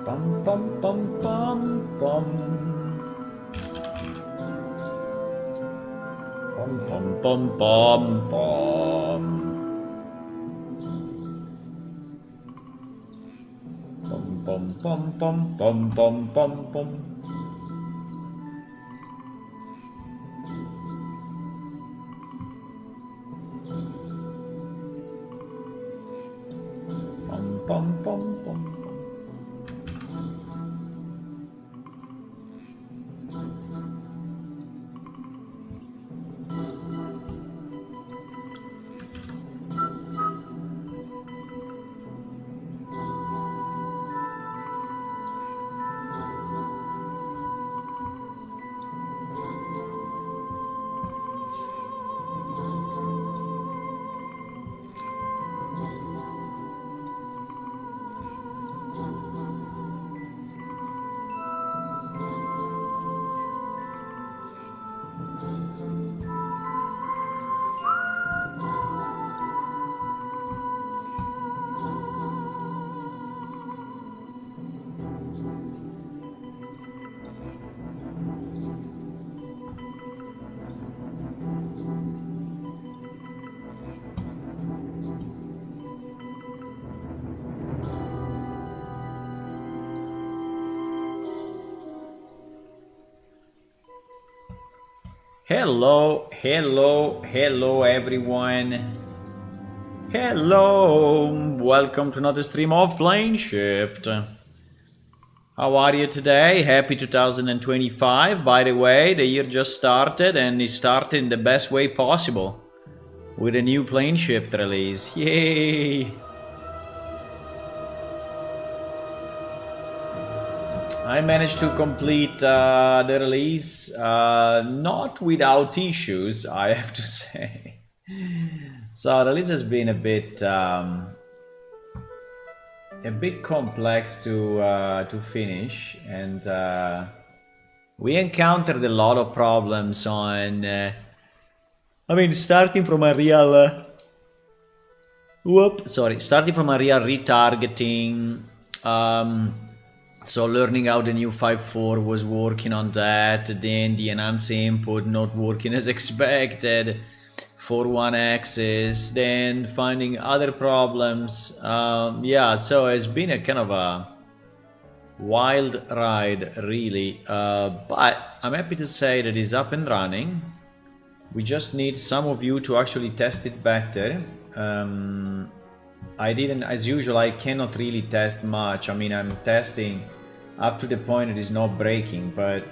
Bum bum bum bum bum. Bum bum bum bum bum. Bum bum bum bum bum bum bum bum. Bum bum bum bum. Hello, hello, hello everyone. Hello, welcome to another stream of Plane Shift. How are you today? Happy 2025. By the way, the year just started and it started in the best way possible with a new Plane Shift release. Yay! I managed to complete the release not without issues, I have to say. So the release has been a bit complex to finish, and we encountered a lot of problems on. Starting from a real. Starting from a real retargeting. So learning how the new 5.4 was working on that, then the enhanced input not working as expected for one axis, then finding other problems. Yeah, so it's been a kind of a wild ride, really. But I'm happy to say that it's up and running. We just need some of you to actually test it better. I didn't, as usual, I cannot really test much. I'm testing up to the point it is not breaking, but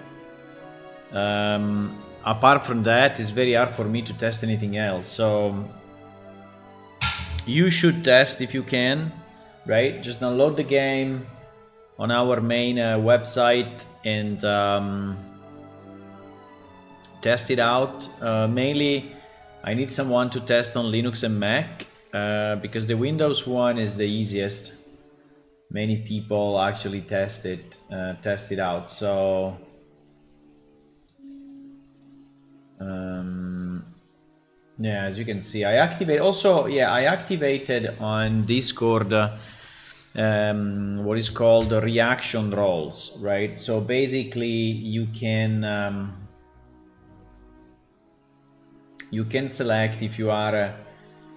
apart from that, it's very hard for me to test anything else. So you should test if you can, right? Just download the game on our main website and test it out. Mainly, I need someone to test on Linux and Mac. Because the Windows one is the easiest. Many people actually test it out. So yeah, as you can see, I activated on Discord what is called the reaction roles, right? So basically, you can select if you are a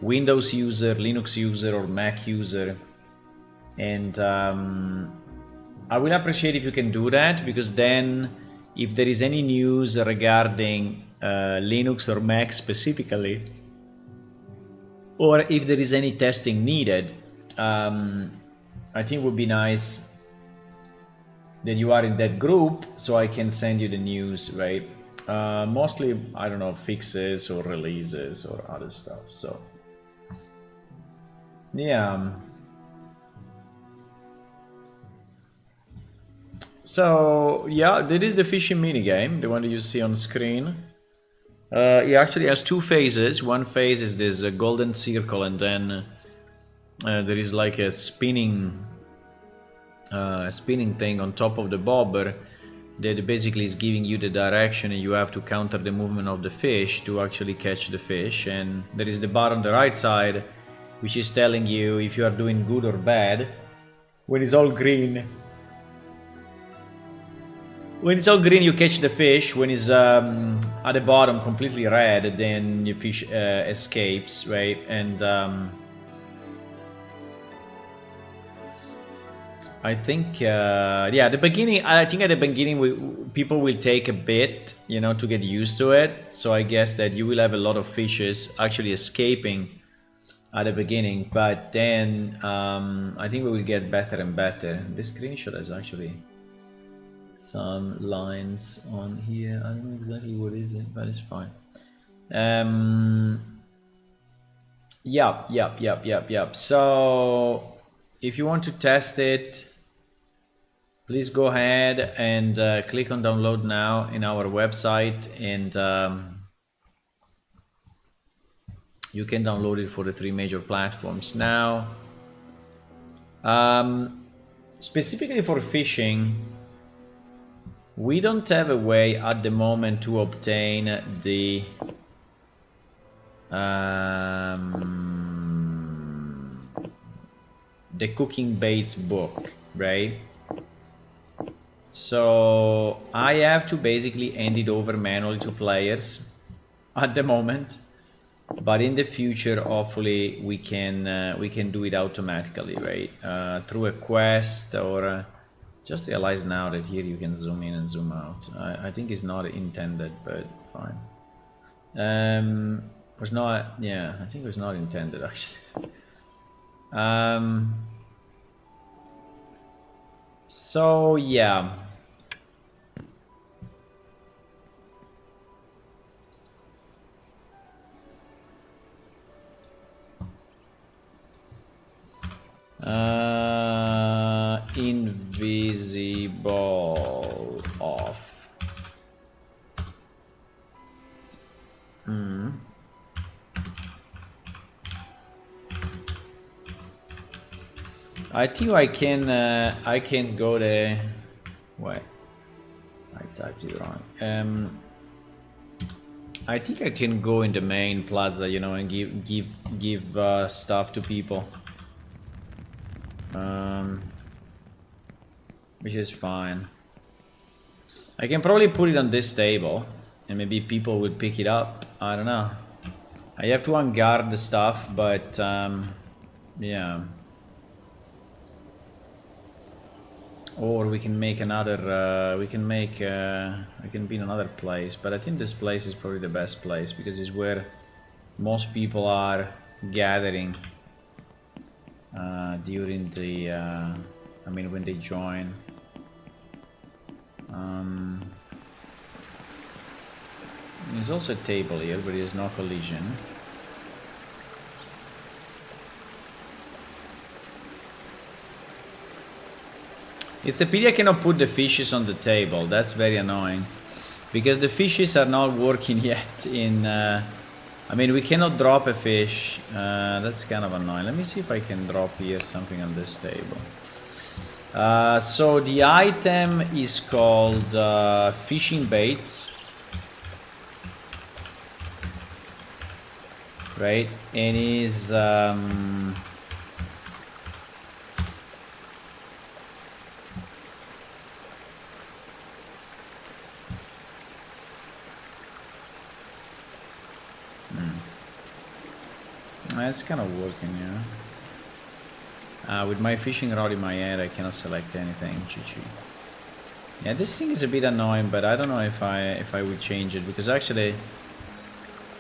Windows user, Linux user, or Mac user, and I will appreciate if you can do that, because then if there is any news regarding Linux or Mac specifically, or if there is any testing needed, I think it would be nice that you are in that group so I can send you the news, right? Mostly, I don't know, fixes or releases or other stuff. So yeah. So yeah, that is the fishing minigame, the one that you see on screen. It actually has two phases. One phase is this golden circle, and then there is like a spinning thing on top of the bobber that basically is giving you the direction, and you have to counter the movement of the fish to actually catch the fish. And there is the bar on the right side, which is telling you if you are doing good or bad. When it's all green, When it's all green, you catch the fish. When it's at the bottom, completely red, then your fish escapes, right? And I think, yeah, the beginning. I think at the beginning, people will take a bit, you know, to get used to it. So I guess that you will have a lot of fishes actually escaping at the beginning, but then I think we will get better and better. This screenshot has actually some lines on here. I don't know exactly what is it, but it's fine. Yep. So if you want to test it, please go ahead and click on download now in our website, and you can download it for the 3 major platforms now. Specifically for fishing, we don't have a way at the moment to obtain the cooking baits book, right? So I have to basically hand it over manually to players at the moment, but in the future, hopefully, we can do it automatically, right? Through a quest or. Just realized now that here you can zoom in and zoom out. I think it's not intended, but fine. Was not. Yeah, I think it was not intended actually. So yeah. Invisible off. I think I can go there. Wait, I typed it wrong. I think I can go in the main plaza, you know, and give stuff to people. Which is fine. I can probably put it on this table and maybe people will pick it up. I don't know. I have to unguard the stuff, but yeah. Or we can make another, we can be in another place, but I think this place is probably the best place because it's where most people are gathering during the, I mean, when they join. There's also a table here, but there's no collision. It's a pity I cannot put the fishes on the table. That's very annoying, because the fishes are not working yet in... I mean, we cannot drop a fish. That's kind of annoying. Let me see if I can drop here something on this table. So the item is called fishing baits. Right? And is... It's kind of working, yeah. With my fishing rod in my hand, I cannot select anything. GG. Yeah, this thing is a bit annoying, but I don't know if I would change it, because actually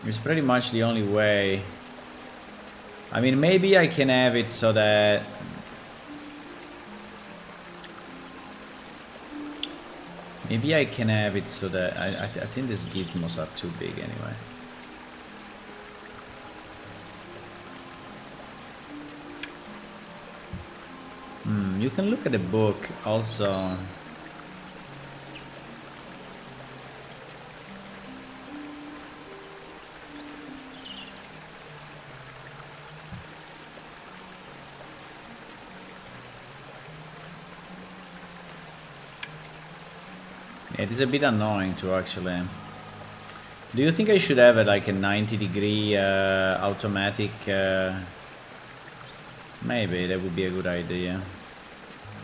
it's pretty much the only way. I mean, maybe I can have it so that I think these gizmos are too big anyway. You can look at the book also. Yeah, it is a bit annoying to actually... Do you think I should have like a 90-degree automatic... Maybe that would be a good idea.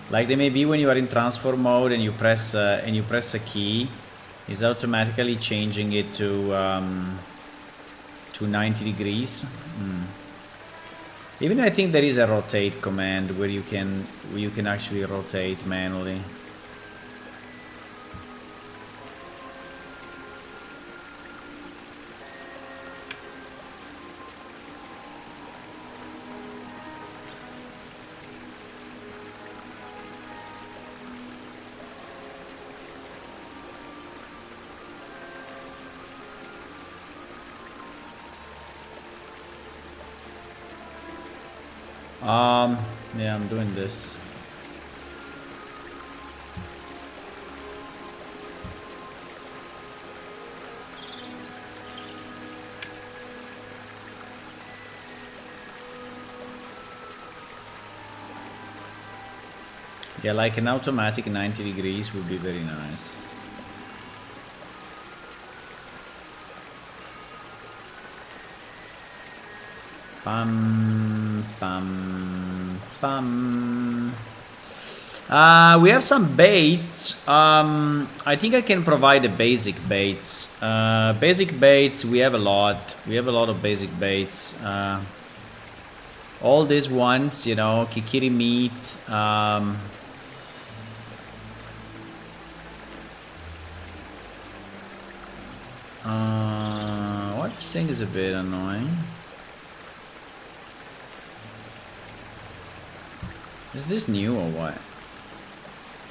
Like they may be when you are in transform mode and you press a key, it's automatically changing it to 90 degrees. Even I think there is a rotate command where you can actually rotate manually. Yeah, I'm doing this. Yeah, like an automatic 90 degrees would be very nice. Bum, bum, bum. We have some baits. I think I can provide the basic baits. Basic baits, we have a lot. We have a lot of basic baits. All these ones, you know, kikiri meat. What this thing is a bit annoying. Is this new or what?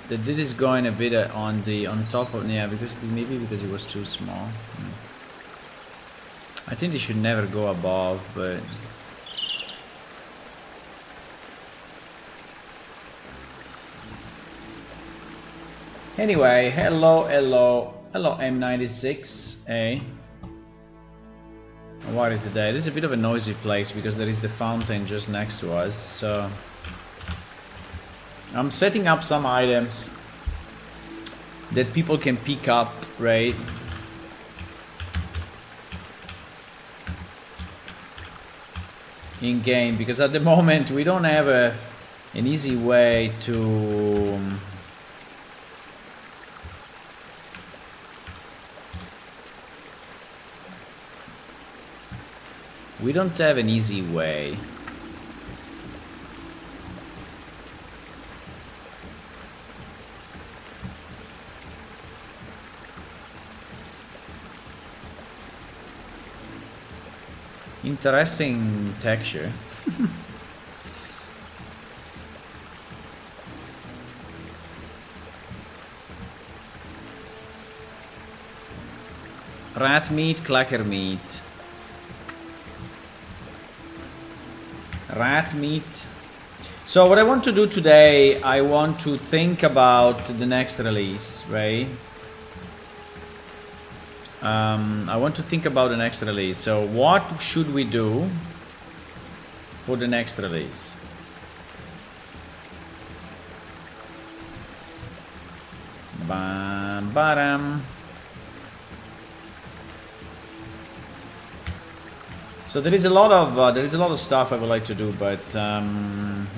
This is going a bit on top of, yeah, because maybe because it was too small. I think they should never go above, but anyway, hello M96, hey. How are you today? This is a bit of a noisy place because there is the fountain just next to us, so I'm setting up some items that people can pick up, right? In game, because at the moment we don't have an easy way to Interesting texture. Rat meat, clacker meat. Rat meat. So what I want to do today, I want to think about the next release, right? I want to think about the next release. So what should we do for the next release? Bam, badam. So there is a lot of stuff I would like to do, but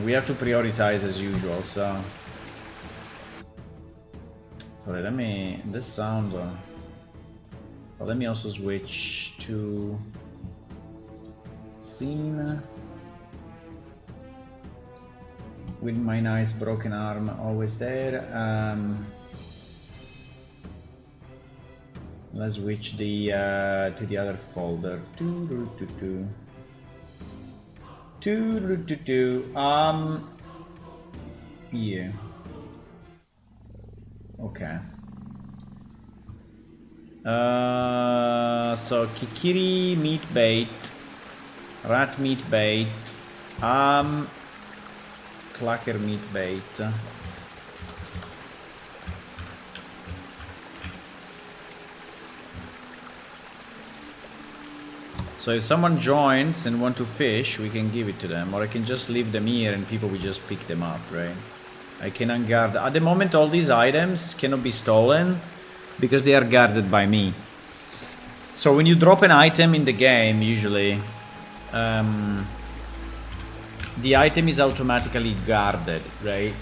we have to prioritize as usual. So sorry, let me this sound. Let me also switch to scene with my nice broken arm always there. Let's switch to the other folder. Yeah. Okay. So kikiri meat bait, rat meat bait, clacker meat bait. So if someone joins and want to fish, we can give it to them, or I can just leave them here and people will just pick them up, right? I can unguard. At the moment, all these items cannot be stolen because they are guarded by me. So when you drop an item in the game, usually the item is automatically guarded, right?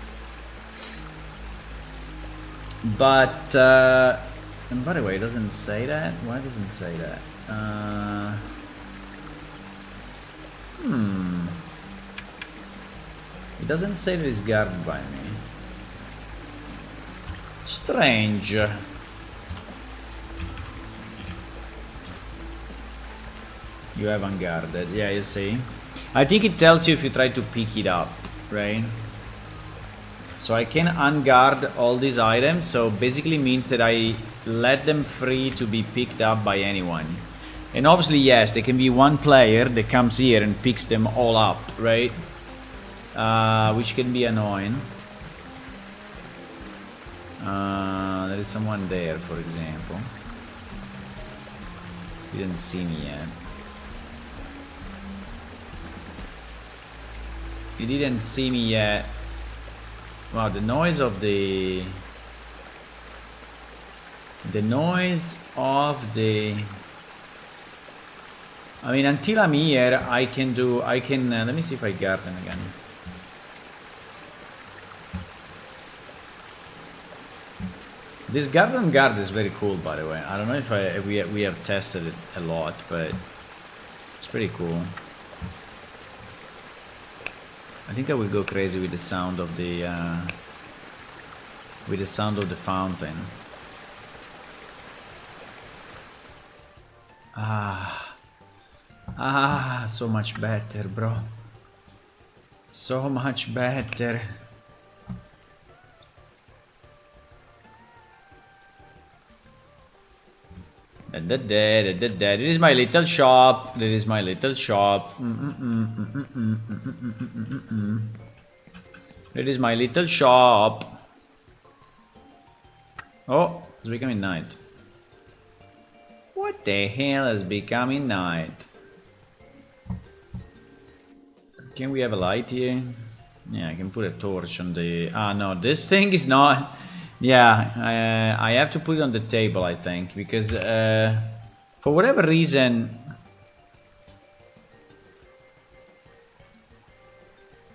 But and by the way, it doesn't say that. Why doesn't it say that? It doesn't say that it's guarded by me. Strange. You have unguarded. Yeah, you see. I think it tells you if you try to pick it up, right? So I can unguard all these items, so basically means that I let them free to be picked up by anyone. And obviously, yes, there can be one player that comes here and picks them all up, right? Which can be annoying. There is someone there, for example. He didn't see me yet. He didn't see me yet. Wow, the noise of the I mean, until I'm here, I can let me see if I guard them again. This garden guard is very cool, by the way. I don't know if we have tested it a lot, but it's pretty cool. I think I will go crazy with the sound of the fountain. So much better, bro. So much better. That is my little shop. That is my little shop. That is my little shop. Oh, it's becoming night. What the hell is becoming night? Can we have a light here? Yeah, I can put a torch on the... Ah, no, this thing is not... Yeah, I have to put it on the table, I think, because for whatever reason...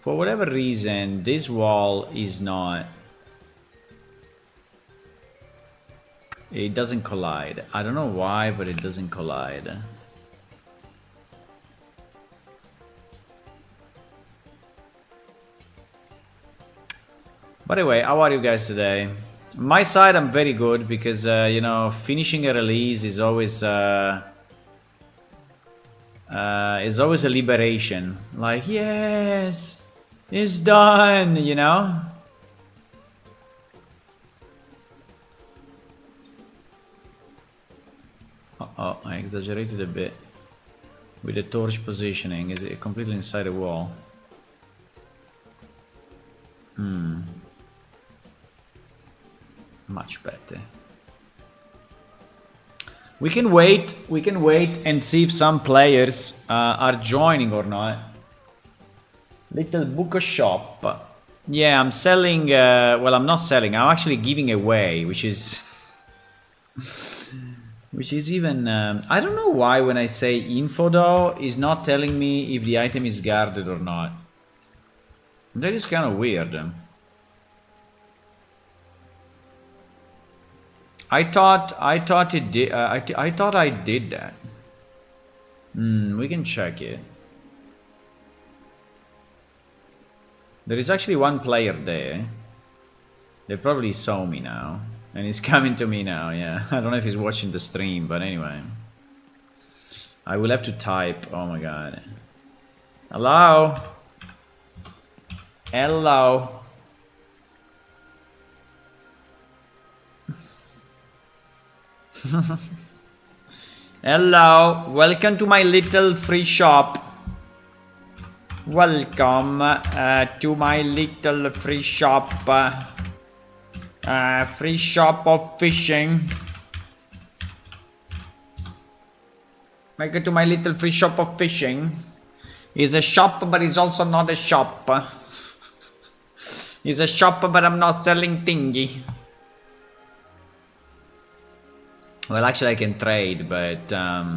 For whatever reason, this wall is not... It doesn't collide. I don't know why, but it doesn't collide. By the way, how are you guys today? On my side, I'm very good because, you know, finishing a release is always a liberation. Like, yes, it's done, you know? Uh-oh, I exaggerated a bit with the torch positioning. Is it completely inside the wall? Much better. We can wait and see if some players are joining or not. Little book shop. Yeah, I'm selling, well, I'm not selling, I'm actually giving away, which is even, I don't know why when I say info though, is not telling me if the item is guarded or not. That is kind of weird. I thought it did. I thought I did that. We can check it. There is actually one player there. They probably saw me now, and he's coming to me now. Yeah, I don't know if he's watching the stream, but anyway, I will have to type. Oh my god. Hello. Hello. Hello, welcome to my little free shop. Welcome to my little free shop. Free shop of fishing. Welcome to my little free shop of fishing. It's a shop, but it's also not a shop. It's a shop, but I'm not selling thingy. Well, actually I can trade, but to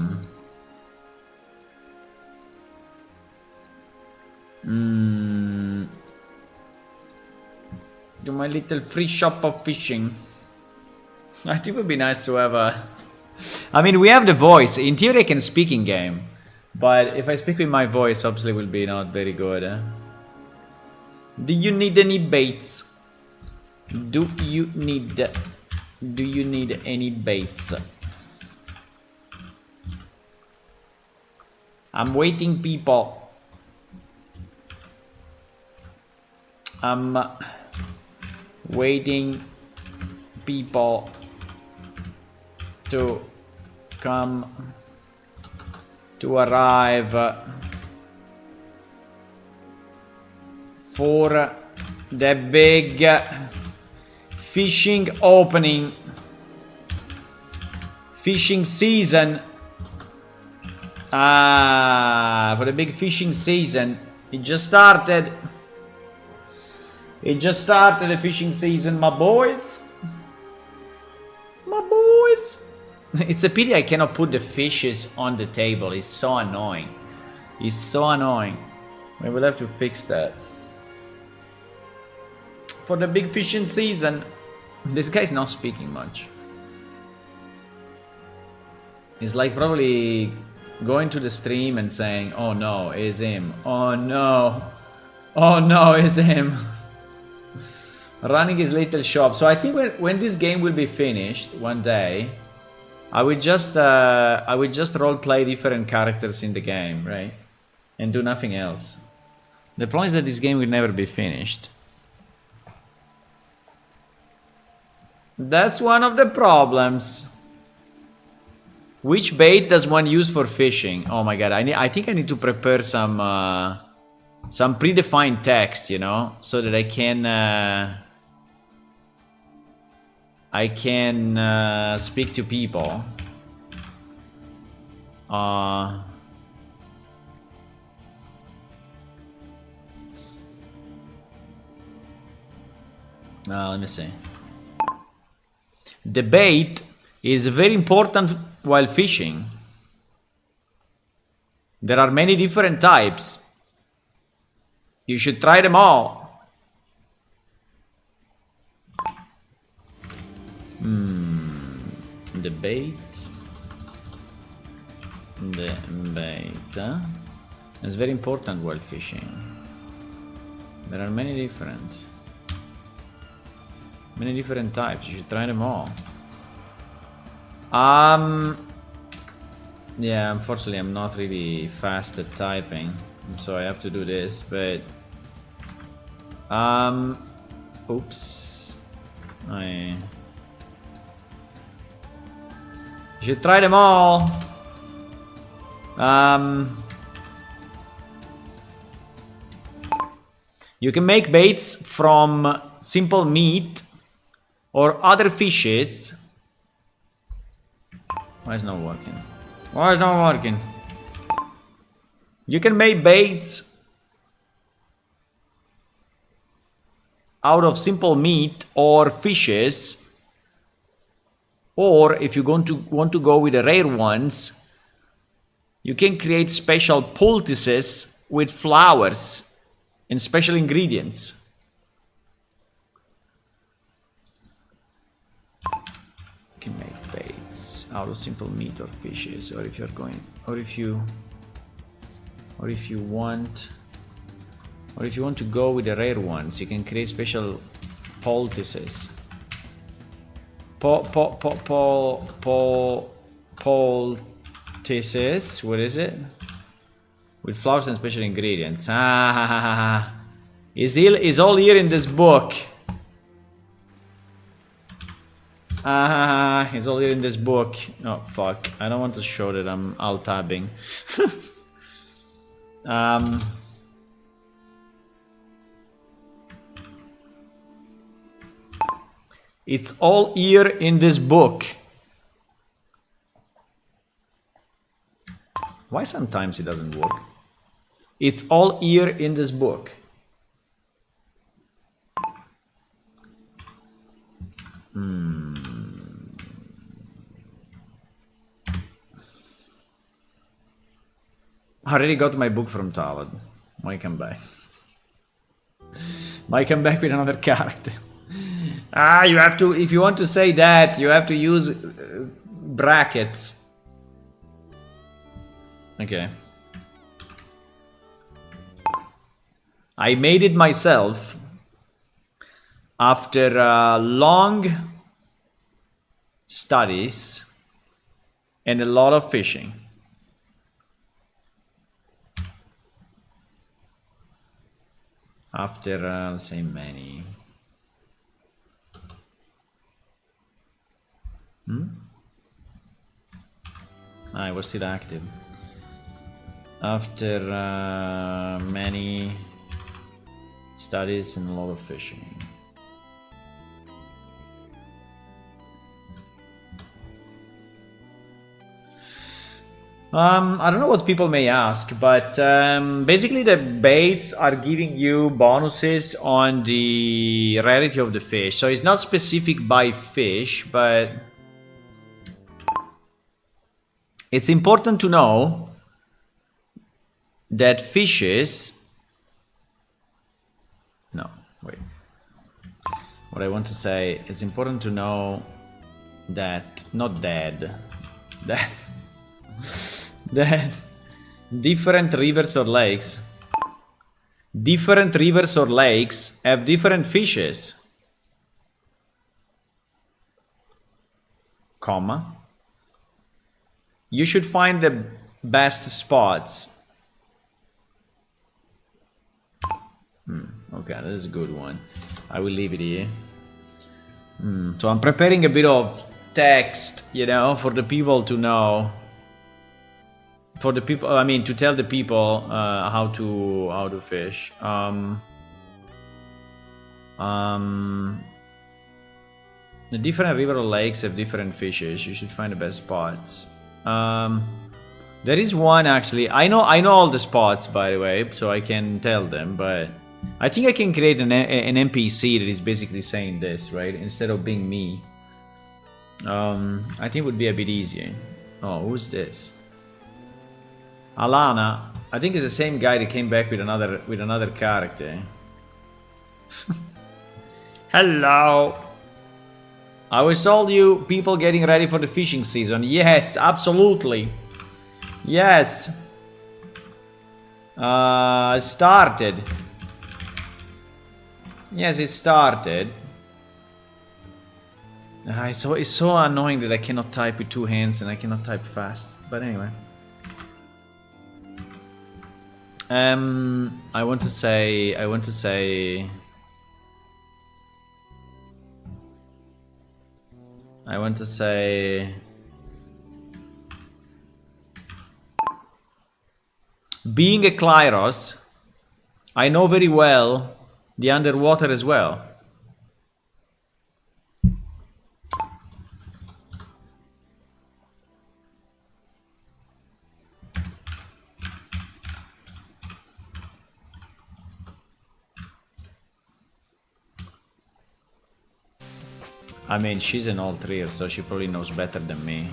my little free shop of fishing. I think it would be nice to have a... I mean, we have the voice. In theory, I can speak in game. But if I speak with my voice, obviously it will be not very good. Do you need any baits? Do you need any baits? I'm waiting, people. I'm waiting, people, to come, to arrive for the big fishing opening, fishing season. For the big fishing season. It just started. It just started the fishing season, my boys. My boys. It's a pity I cannot put the fishes on the table. It's so annoying. It's so annoying. We will have to fix that. For the big fishing season. This guy's not speaking much. He's like probably going to the stream and saying, oh no, it's him. Oh no. Oh no, it's him. Running his little shop. So I think when this game will be finished one day, I would just role play different characters in the game, right? And do nothing else. The problem is that this game will never be finished. That's one of the problems. Which bait does one use for fishing? Oh my god, I think I need to prepare some predefined text, you know, so that I can speak to people. Let me see. The bait is very important while fishing. There are many different types. You should try them all. The bait. The bait. It's very important while fishing. There are many different types. You should try them all. Yeah, unfortunately I'm not really fast at typing, so I have to do this, but oops. You should try them all. You can make baits from simple meat or other fishes. Why is it not working? Why is it not working? You can make baits out of simple meat or fishes, or if you want to go with the rare ones, you can create special poultices with flowers and special ingredients. You can make baits out of simple meat or fishes, or if you're going, or if you want to go with the rare ones, you can create special poultices. Poultices, what is it? With flowers and special ingredients. Is all here in this book. It's all here in this book. Oh fuck! I don't want to show that I'm alt tabbing. It's all here in this book. Why sometimes it doesn't work? It's all here in this book. I already got my book from Talad. Might come back. Might come back with another character. You have to, if you want to say that, you have to use brackets. Okay. I made it myself after long studies and a lot of fishing. After, let's say, many. I was still active. After many studies and a lot of fishing. I don't know what people may ask, but basically the baits are giving you bonuses on the rarity of the fish. So it's not specific by fish, but it's important to know that fishes... No, wait. What I want to say, it's important to know that, not that, that different rivers or lakes have different fishes, comma. You should find the best spots. Okay, this is a good one. I will leave it here. So I'm preparing a bit of text, you know, for the people to know. For the people, I mean, to tell the people how to fish. The different river or lakes have different fishes. You should find the best spots. There is one actually. I know all the spots, by the way, so I can tell them. But I think I can create an NPC that is basically saying this, right? Instead of being me. I think it would be a bit easier. Oh, who's this? Alana. I think it's the same guy that came back with another character. Hello. I was told you people getting ready for the fishing season. Yes, absolutely. Yes. Started. Yes, it started. It's so annoying that I cannot type with two hands and I cannot type fast. But anyway. I want to say being a Klyros, I know very well the underwater as well. I mean, she's an old real, so she probably knows better than me.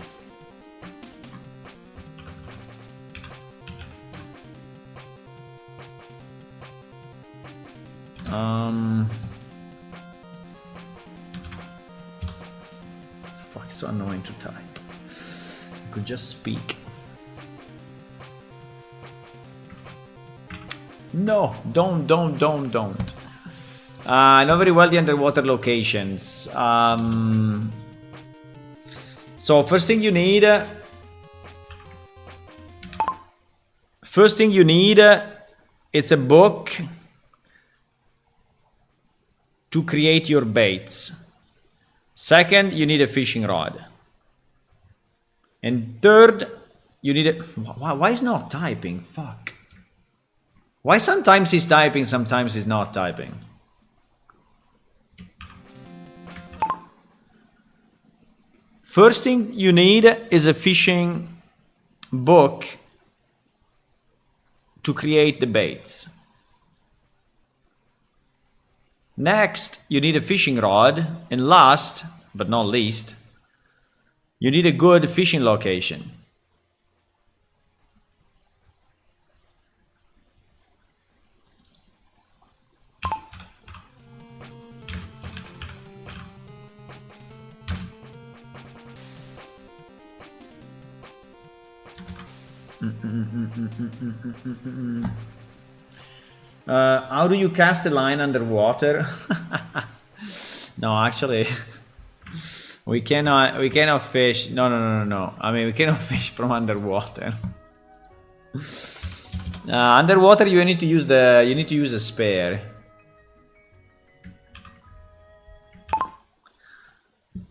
Fuck, it's so annoying to type. I could just speak. No, don't. I know very well the underwater locations. So first thing you need it's a book to create your baits. Second, you need a fishing rod. And third, you need a... Why is not typing? Fuck. Why sometimes he's typing, sometimes he's not typing? First thing you need is a fishing book to create the baits. Next, you need a fishing rod. And last, but not least, you need a good fishing location. How do you cast a line underwater? No, actually, we cannot fish. No. I mean, we cannot fish from underwater. Underwater, you need to use a spear.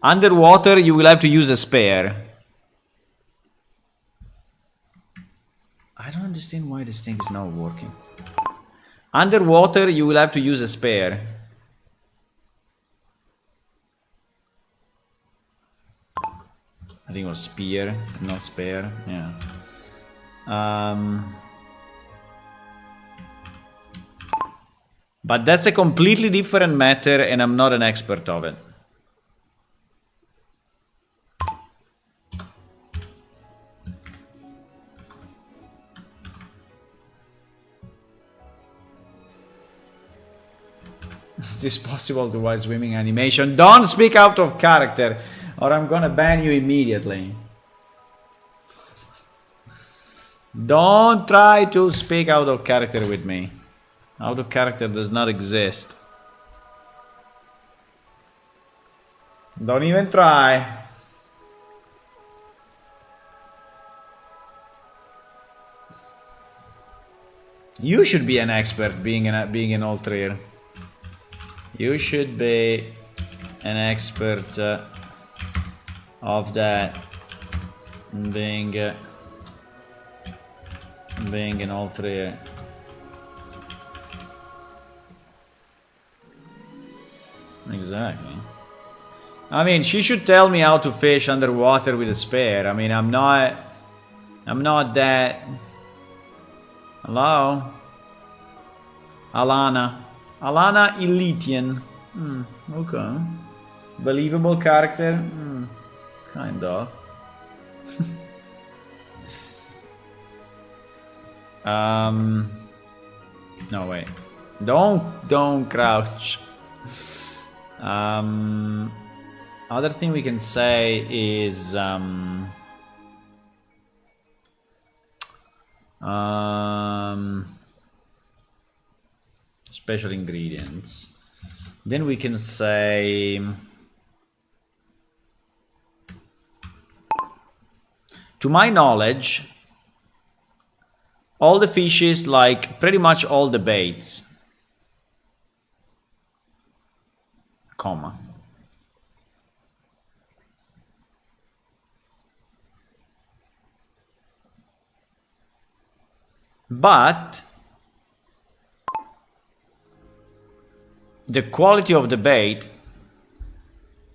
Underwater, you will have to use a spear. I don't understand why this thing is not working. Underwater, you will have to use a spear. I think it was spear, not spare. Yeah. But that's a completely different matter, and I'm not an expert of it. Is this possible to while swimming animation? Don't speak out of character, or I'm gonna ban you immediately. Don't try to speak out of character with me. Out of character does not exist. Don't even try. You should be an expert being an Ultrir. You should be an expert of that, being an Ultrir. Exactly. I mean, she should tell me how to fish underwater with a spear. I mean, I'm not that. Hello? Alana Elitian. Okay. Believable character? Kind of. No, wait. Don't crouch. Other thing we can say is special ingredients. Then we can say, to my knowledge, all the fishes, like pretty much all the baits, comma. But the quality of the bait,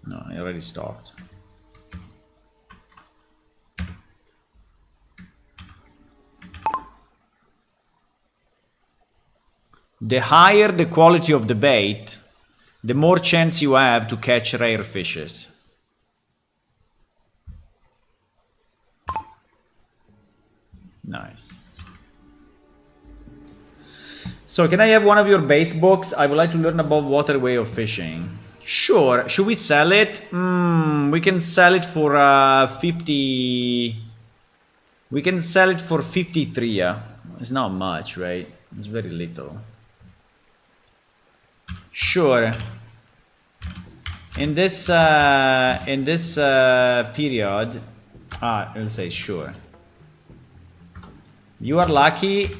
no, I already stopped. The higher the quality of the bait, the more chance you have to catch rare fishes. Nice. So can I have one of your bait books? I would like to learn about water way of fishing. Sure. Should we sell it? We can sell it for 50. We can sell it for 53. It's not much, right? It's very little. Sure. In this period, I'll say sure. You are lucky.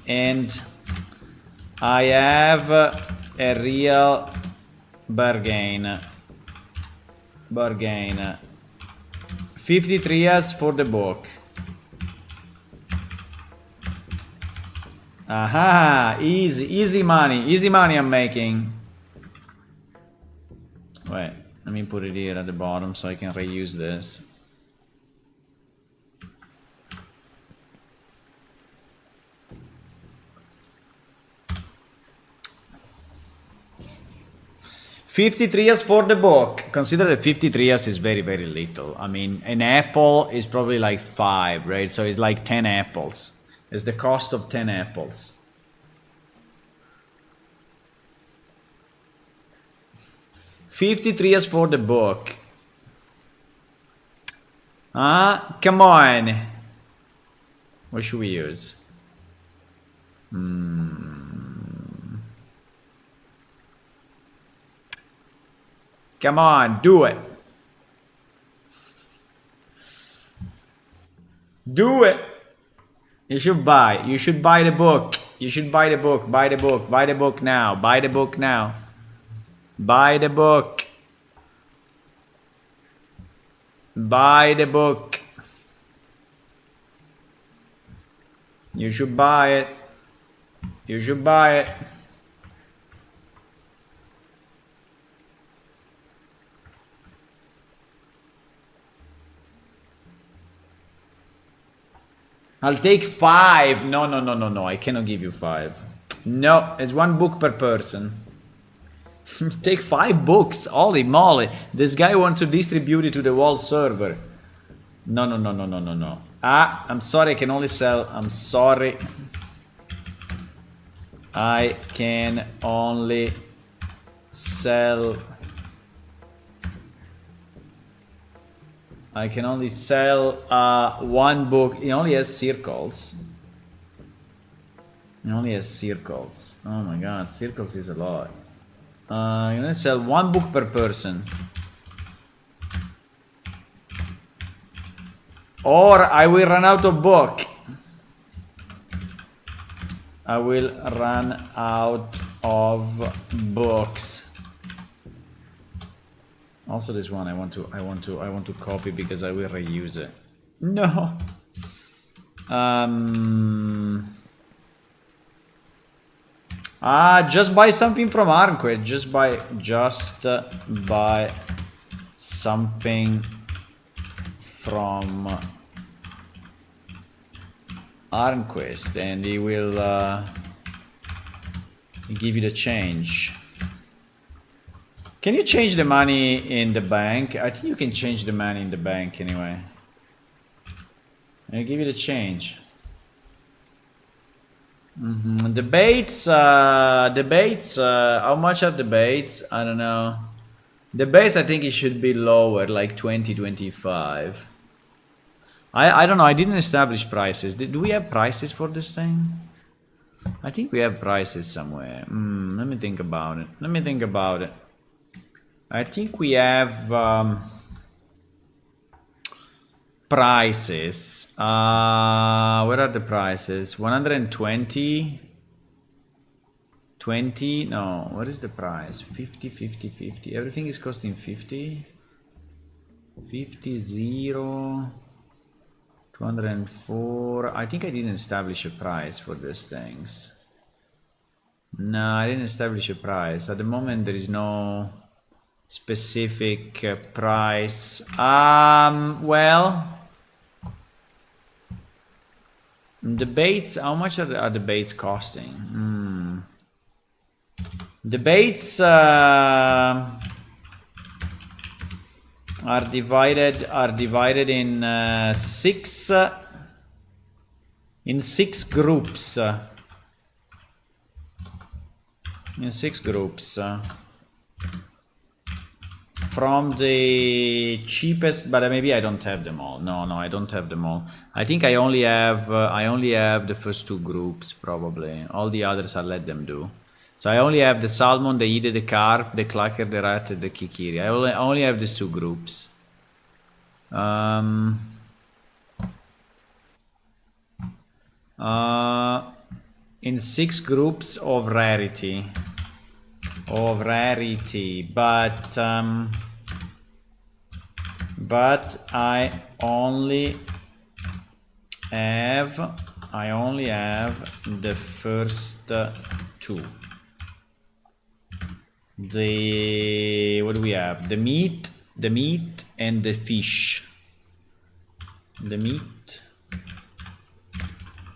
And I have a real bargain. 53 years for the book. Aha, easy money I'm making. Wait, let me put it here at the bottom so I can reuse this. $53 for the book. Consider that $53 is very, very little. I mean, an apple is probably like 5, right? So it's like 10 apples. It's the cost of 10 apples. $53 for the book. Come on. What should we use? Come on, do it. Do it. You should buy. You should buy the book. You should buy the book. Buy the book. Buy the book now. Buy the book now. Buy the book. Buy the book. You should buy it. You should buy it. I'll take 5. No, no, no, no, no. I cannot give you 5. No, it's 1 book per person. Take 5 books. Holy moly. This guy wants to distribute it to the whole server. No, no, no, no, no, no, no. I'm sorry. I can only sell. I'm sorry. I can only sell. I can only sell 1 book. It only has circles. It only has circles. Oh my god, circles is a lot. I'm gonna sell 1 book per person. Or I will run out of book. I will run out of books. Also, this one I want to copy because I will reuse it. No. Just buy something from ArmQuest. Just buy something from ArmQuest, and he will give you the change. Can you change the money in the bank? I think you can change the money in the bank anyway. I'll give you the change. Debates, how much are debates? I don't know. Debates, I think it should be lower, like 20, 25. I don't know, I didn't establish prices. Do we have prices for this thing? I think we have prices somewhere. Let me think about it. Let me think about it. I think we have prices. Where are the prices? 120? 20? No, what is the price? 50, 50, 50. Everything is costing 50. 50, 0. 204. I think I didn't establish a price for these things. No, I didn't establish a price. At the moment, there is no specific price. Well, debates. How much are debates costing? Debates are divided in 6 groups. In 6 groups. From the cheapest, but maybe I don't have them all. No, I don't have them all. I think I only have the first 2 groups probably. All the others I let them do. So I only have the salmon, the ide, the carp, the clacker, the rat, and the kikiri. I only have these 2 groups. In 6 groups of rarity. But I only have the first 2. What do we have? The meat and the fish. The meat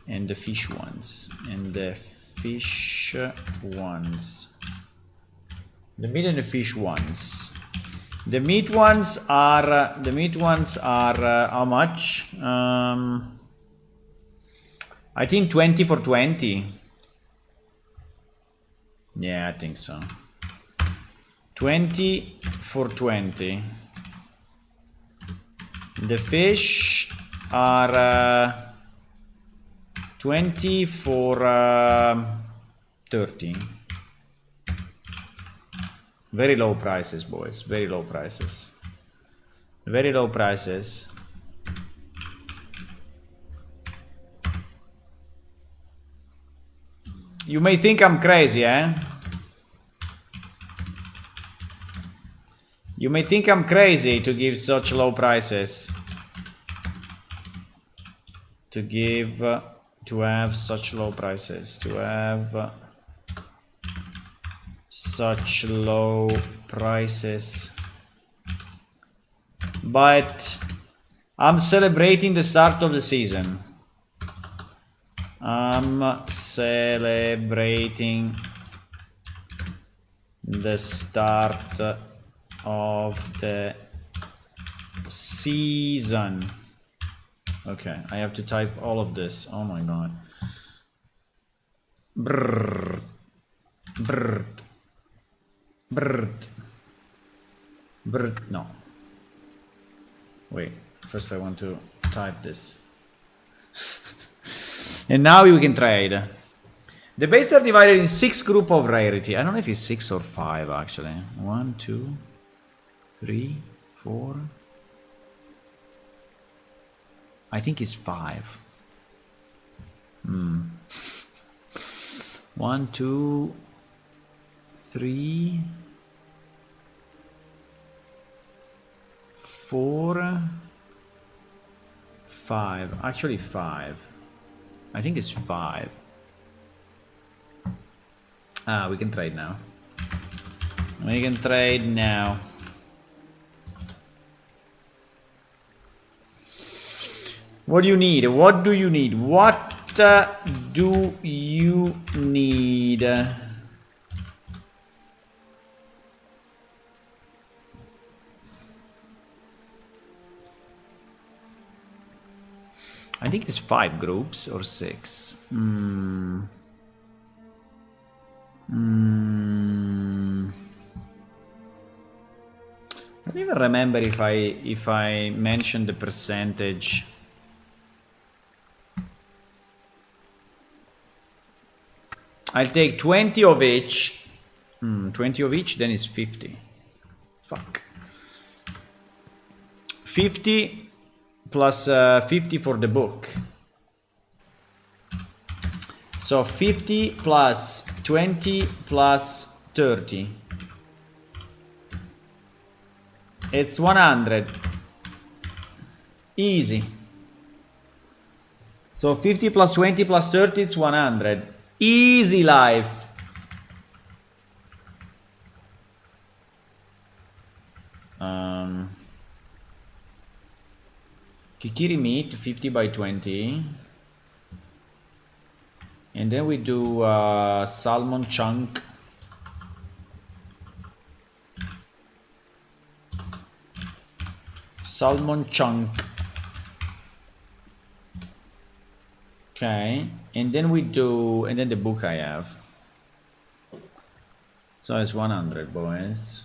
and the fish ones. The meat and the fish ones. The meat ones are how much? I think 20 for 20. Yeah, I think so. 20 for 20. The fish are 20 for 30. Very low prices, boys. Very low prices. Very low prices. You may think I'm crazy, eh? You may think I'm crazy to give such low prices. To have such low prices. To have such low prices. But I'm celebrating the start of the season. I'm celebrating the start of the season. Okay, I have to type all of this. Oh my god. Brrr. Brrr. Brrr. Brrr. No. Wait, first I want to type this. And now you can trade. The bases are divided in 6 groups of rarity. I don't know if it's 6 or 5 actually. 1, 2, 3, 4. I think it's 5. 1, 2, 3, 4, 5. Actually 5. I think it's 5. Ah, we can trade now. We can trade now. What do you need? What do you need? What do you need? I think it's 5 groups or 6. I don't even remember if I mentioned the percentage. I'll take 20 of each. 20 of each, then it's 50. Fuck. 50 plus 50 for the book. So 50 plus 20 plus 30. It's 100. Easy. So 50 plus 20 plus 30, it's 100. Easy life. Kikiri meat, 50 by 20. And then we do salmon chunk. Salmon chunk. Okay, and then we do, and then the book I have. So it's 100, boys.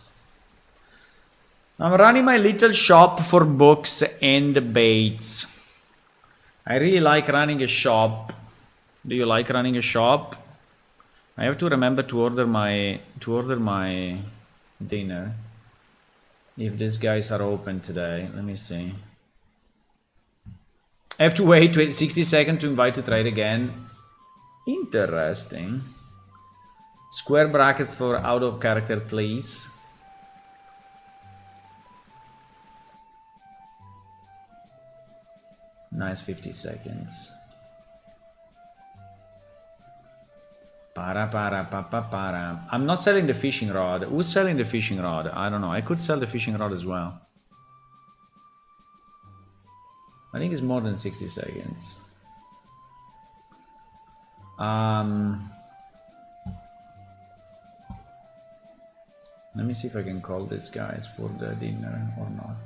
I'm running my little shop for books and baits. I really like running a shop. Do you like running a shop? I have to remember to order my dinner. If these guys are open today, let me see. I have to wait 60 seconds to invite to trade again. Interesting. Square brackets for out of character, please. Nice 50 seconds. Para. I'm not selling the fishing rod. Who's selling the fishing rod? I don't know. I could sell the fishing rod as well. I think it's more than 60 seconds. Let me see if I can call these guys for the dinner or not.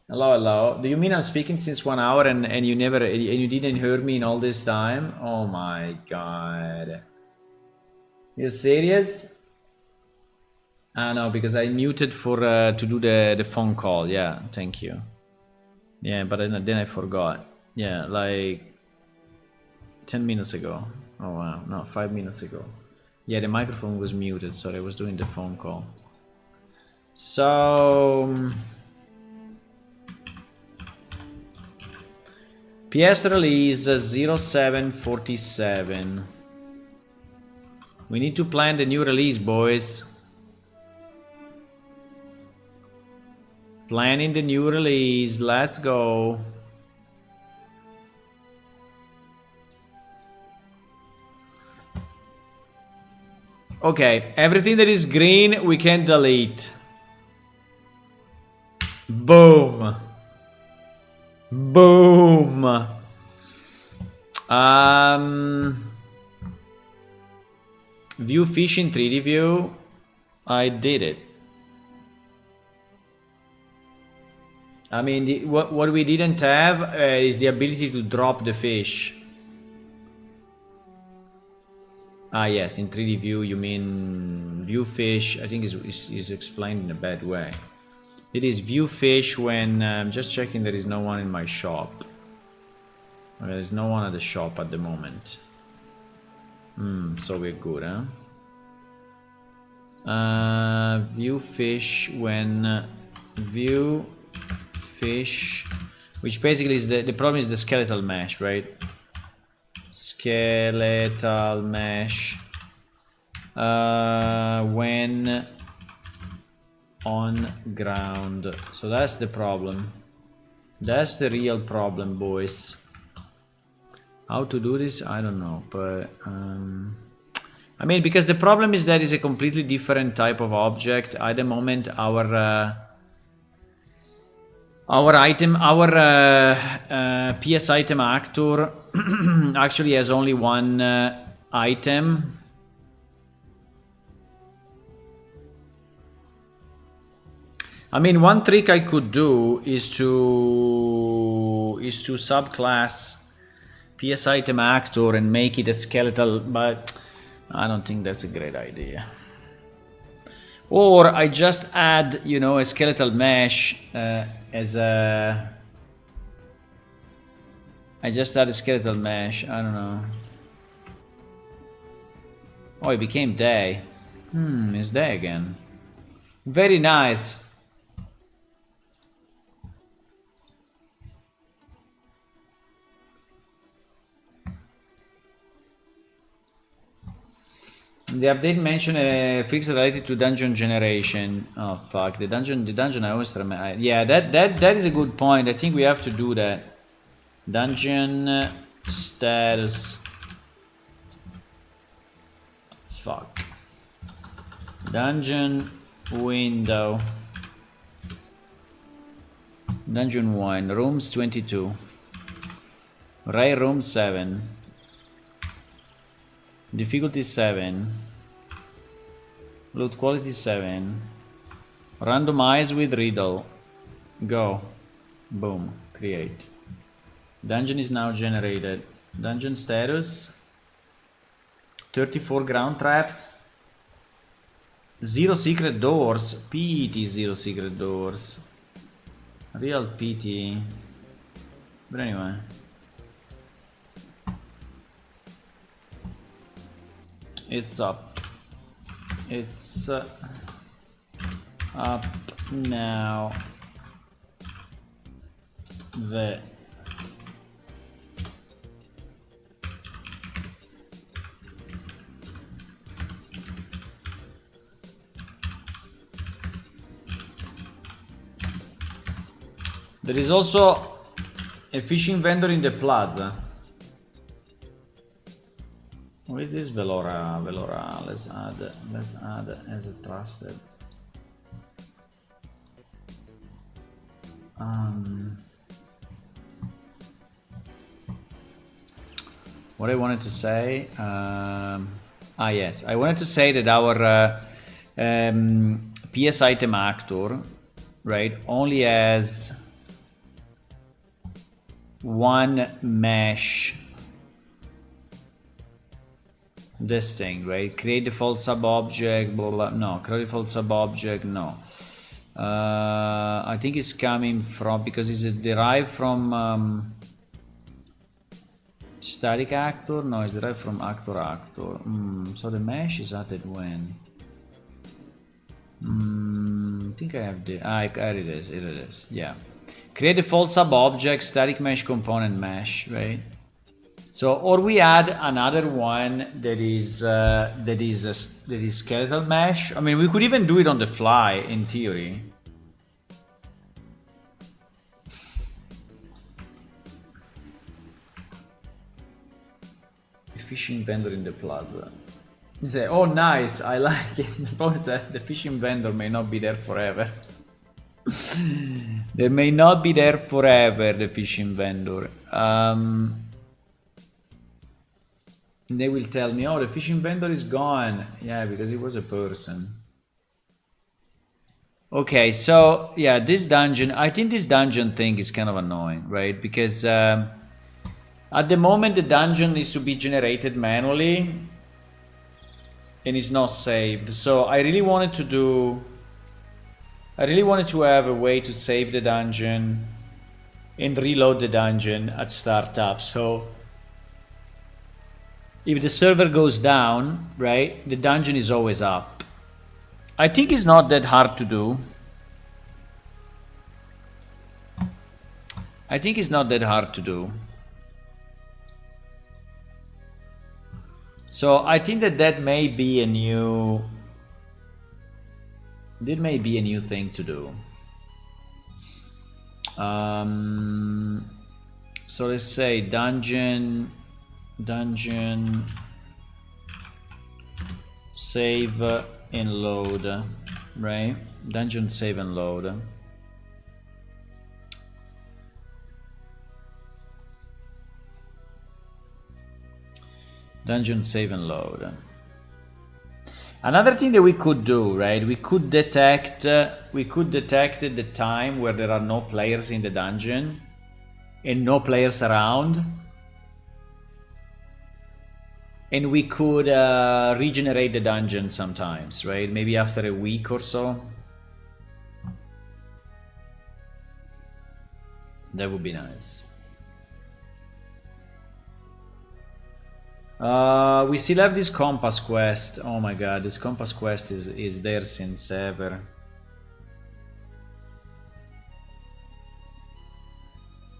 Hello, hello. Do you mean I'm speaking since 1 hour and you never and you didn't hear me in all this time? Oh my god. You're serious? Ah no, because I muted for to do the phone call. Yeah, thank you. Yeah, but then I forgot. Yeah, like 10 minutes ago. Oh wow, no, 5 minutes ago. Yeah, the microphone was muted, so I was doing the phone call. So PS release 0747. We need to plan the new release, boys. Planning the new release. Let's go. Okay, everything that is green we can delete. Boom. Boom. View fish in 3D view. I did it. I mean, what we didn't have is the ability to drop the fish. Ah yes, in 3D view you mean view fish. I think is explained in a bad way. It is view fish when I'm just checking there is no one in my shop. There is no one at the shop at the moment. So we're good, huh? View fish when view fish, which basically is the problem is the skeletal mesh, right? Skeletal mesh when on ground. So that's the problem. That's the real problem, boys. How to do this? I don't know, but I mean, because the problem is that it's a completely different type of object. At the moment, our PS item actor actually has only one item. I mean, one trick I could do is to subclass PS item actor and make it a skeletal, but I don't think that's a great idea. Or I just add, you know, a skeletal mesh as a... I just add a skeletal mesh, I don't know. Oh, it became day. It's day again. Very nice. The update mentioned a fix related to dungeon generation. Oh fuck, the dungeon I always remember. Yeah, that is a good point. I think we have to do that. Dungeon status. Fuck. Dungeon window. Dungeon 1, rooms 22. Rare room 7. Difficulty 7. Loot quality 7. Randomize with riddle. Go. Boom. Create. Dungeon is now generated. Dungeon status. 34 ground traps. 0 secret doors. PT 0 secret doors. Real PT. But anyway. It's up. It's up now. The there is also a fishing vendor in the plaza. Who is this Velora? Velora, let's add as a trusted. What I wanted to say, yes, I wanted to say that our PS item actor, right, only has one mesh this thing, right? Create default sub object, blah blah. No, create default sub object. No, I think it's coming from because it's derived from static actor. No, it's derived from actor. So the mesh is added when. I think I have the. Here it is. Here it is. Yeah. Create default sub object static mesh component mesh, right? So, or we add another one that is skeletal mesh. I mean, we could even do it on the fly in theory. The fishing vendor in the plaza. You say, oh, nice, I like it. The problem is that the fishing vendor may not be there forever. They may not be there forever, the fishing vendor. They will tell me, oh, the fishing vendor is gone. Yeah, because it was a person. Okay, so yeah, this dungeon, I think this dungeon thing is kind of annoying, right? Because at the moment the dungeon needs to be generated manually and it's not saved. So I really wanted to have a way to save the dungeon and reload the dungeon at startup. So if the server goes down, right, the dungeon is always up. I think it's not that hard to do. So I think that may be a new thing to do. So let's say dungeon save and load, right? Dungeon save and load. Dungeon save and load. Another thing that we could do, right? We could detect the time where there are no players in the dungeon and no players around. And we could regenerate the dungeon sometimes, right? Maybe after a week or so. That would be nice. We still have this compass quest. Oh my god, this compass quest is there since ever.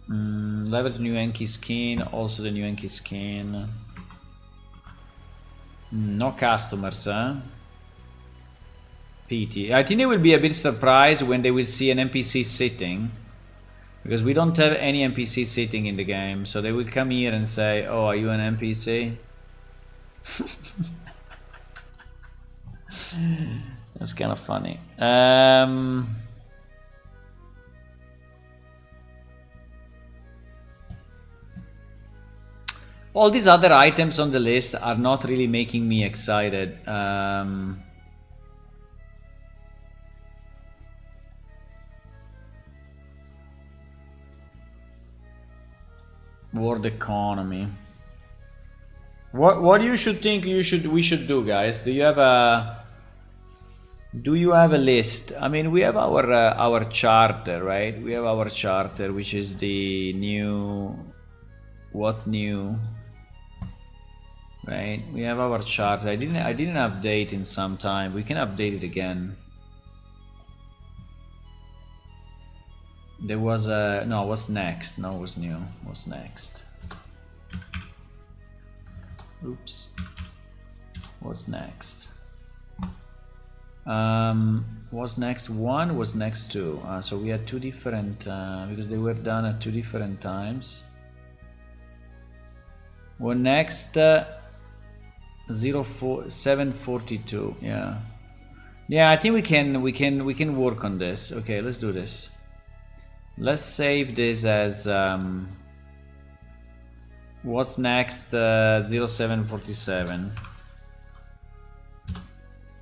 Leverage new Enki skin, also the new Enki skin. No customers, huh? Pity. I think they will be a bit surprised when they will see an NPC sitting. Because we don't have any NPC sitting in the game. So they will come here and say, oh, are you an NPC? That's kind of funny. All these other items on the list are not really making me excited. World economy. What you should think we should do, guys? Do you have a list? I mean, we have our charter, right? We have our charter, which is the new. What's new? Right, we have our chart. I didn't update in some time. We can update it again. There was a no. What's next? No, what's new? What's next? Oops. What's next? What's next? One was next two. So we had two different because they were done at two different times. What next? 742. Yeah, I think we can work on this. Okay, let's do this. Let's save this as what's next? 0747.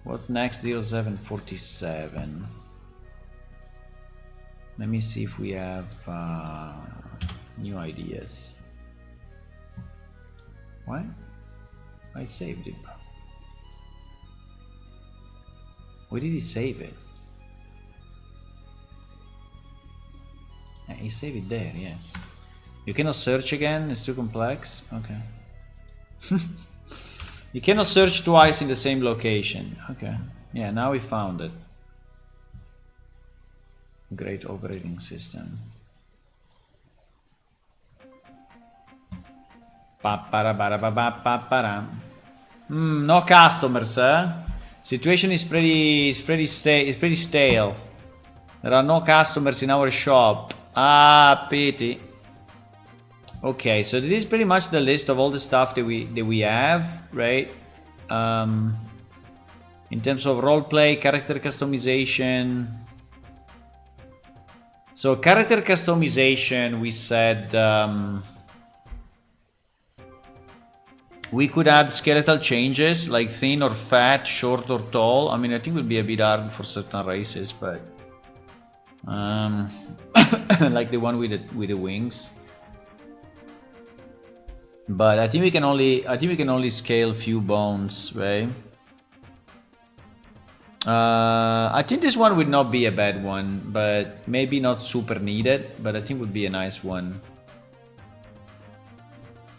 What's next? 0747. Let me see if we have New ideas. What? I saved it. Where did he save it? He saved it there, yes. You cannot search again, it's too complex? Okay. You cannot search twice in the same location. Okay. Yeah, now we found it. Great operating system. No customers, eh? Situation is pretty stale. There are no customers in our shop. Ah, pity. Okay, so this is pretty much the list of all the stuff that we have, right? In terms of roleplay, character customization. So character customization, we said we could add skeletal changes like thin or fat, short or tall. I mean, I think it would be a bit hard for certain races, but like the one with the wings. But I think we can only scale few bones, right? I think this one would not be a bad one, but maybe not super needed, but I think would be a nice one.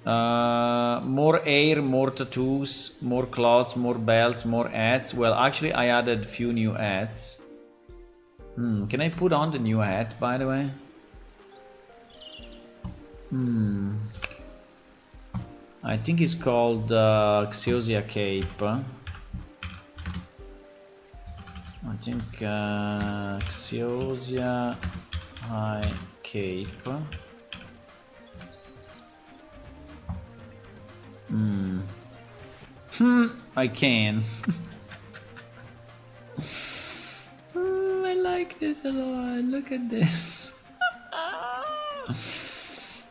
More air, more tattoos, more cloths, more belts, more ads. Well, actually I added few new ads. Can I put on the new hat, by the way? I think it's called Xiosia Cape. I think Xiosia High Cape. I can. I like this a lot. Look at this.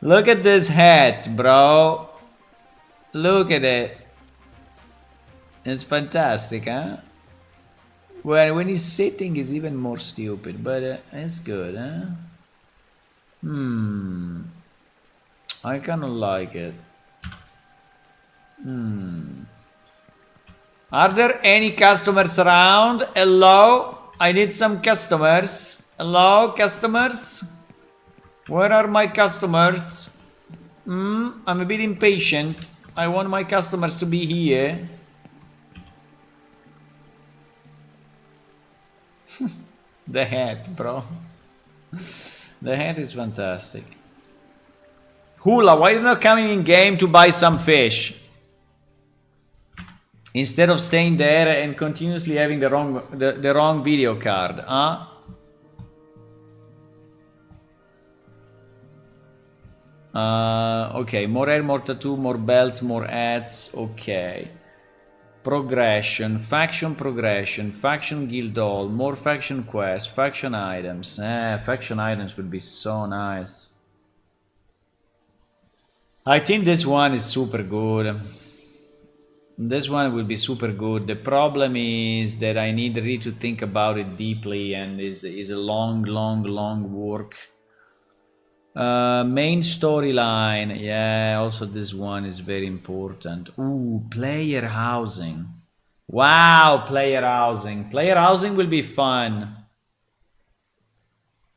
Look at this hat, bro. Look at it. It's fantastic, huh? Well, when he's sitting, he's even more stupid, but it's good, huh? I kind of like it. Are there any customers around? Hello? I need some customers. Hello, customers? Where are my customers? I'm a bit impatient. I want my customers to be here. The hat, bro. The hat is fantastic. Hula, why are you not coming in game to buy some fish? Instead of staying there and continuously having the wrong video card, huh? Okay, more air, more tattoo, more belts, more ads. Okay. Progression, faction progression, faction guild hall, more faction quests, faction items. Faction items would be so nice. I think this one is super good. This one will be super good. The problem is that I need really to think about it deeply, and is a long work. Main storyline, yeah, also this one is very important. Ooh, player housing. Wow, player housing. Player housing will be fun.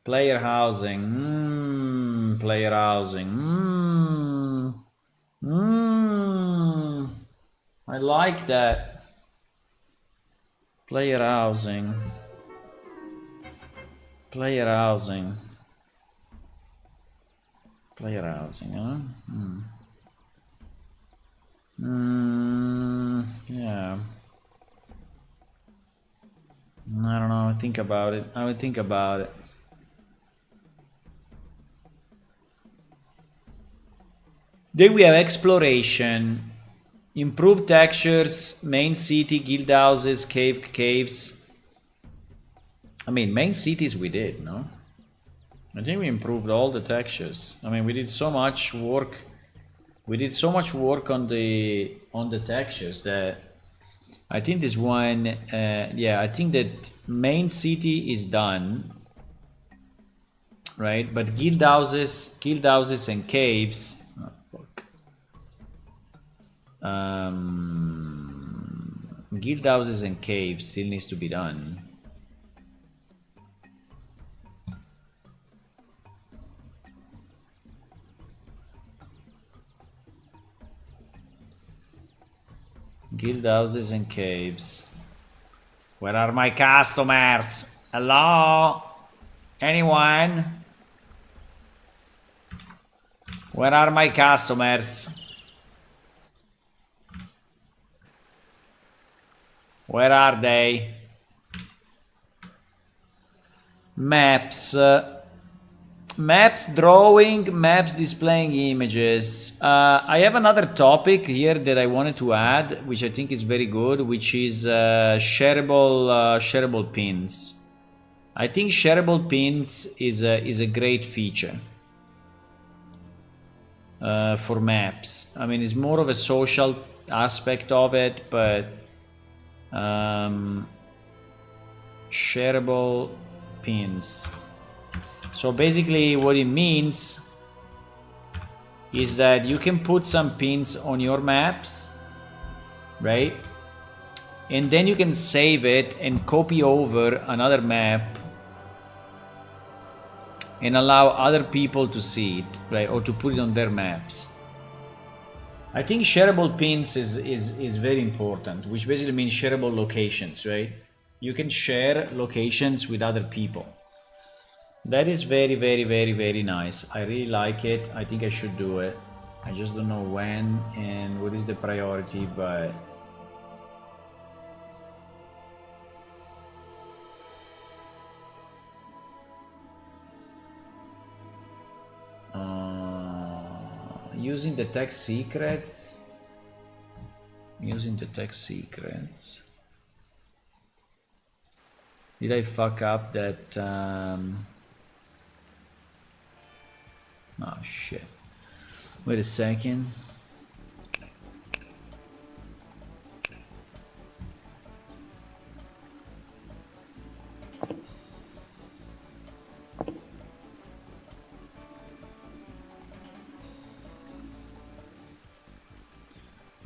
Player housing. Player housing. I like that. Player housing. Player housing. Player housing, huh? Yeah. I don't know. Think about it. I would think about it. Then we have exploration. Improved textures, main city, guild houses, caves. I mean, main cities we did, no? I think we improved all the textures. I mean, we did so much work. We did so much work on the textures that I think this one, yeah, I think that main city is done. right? But guild houses and caves. Oh, fuck. Guild houses and caves still needs to be done. Guild houses and caves. Where are my customers? Hello? Anyone? Where are my customers? Where are they? Maps. Maps drawing, maps displaying images. I have another topic here that I wanted to add, which I think is very good, which is shareable pins. I think shareable pins is a great feature for maps. I mean, it's more of a social aspect of it, but shareable pins. So basically what it means is that you can put some pins on your maps, right? And then you can save it and copy over another map and allow other people to see it, right? Or to put it on their maps. I think shareable pins is very important, which basically means shareable locations, right? You can share locations with other people. That is very, very, very, very nice. I really like it. I think I should do it. I just don't know when and what is the priority, but using the text secrets. Did I fuck up that? Oh shit. Wait a second.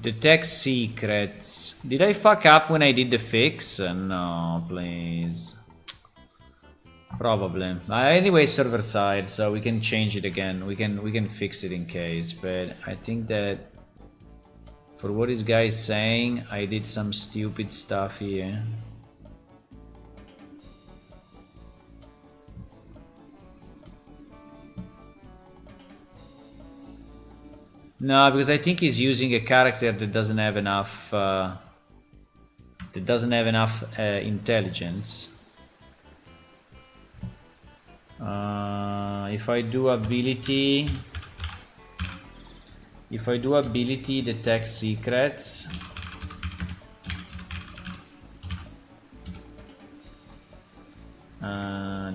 The text secrets. Did I fuck up when I did the fix? No, please. Probably. Anyway, server side, so we can change it again. We can fix it in case. But I think that for what this guy is saying, I did some stupid stuff here. No, because I think he's using a character that doesn't have enough. Intelligence. If I do ability, detect secrets.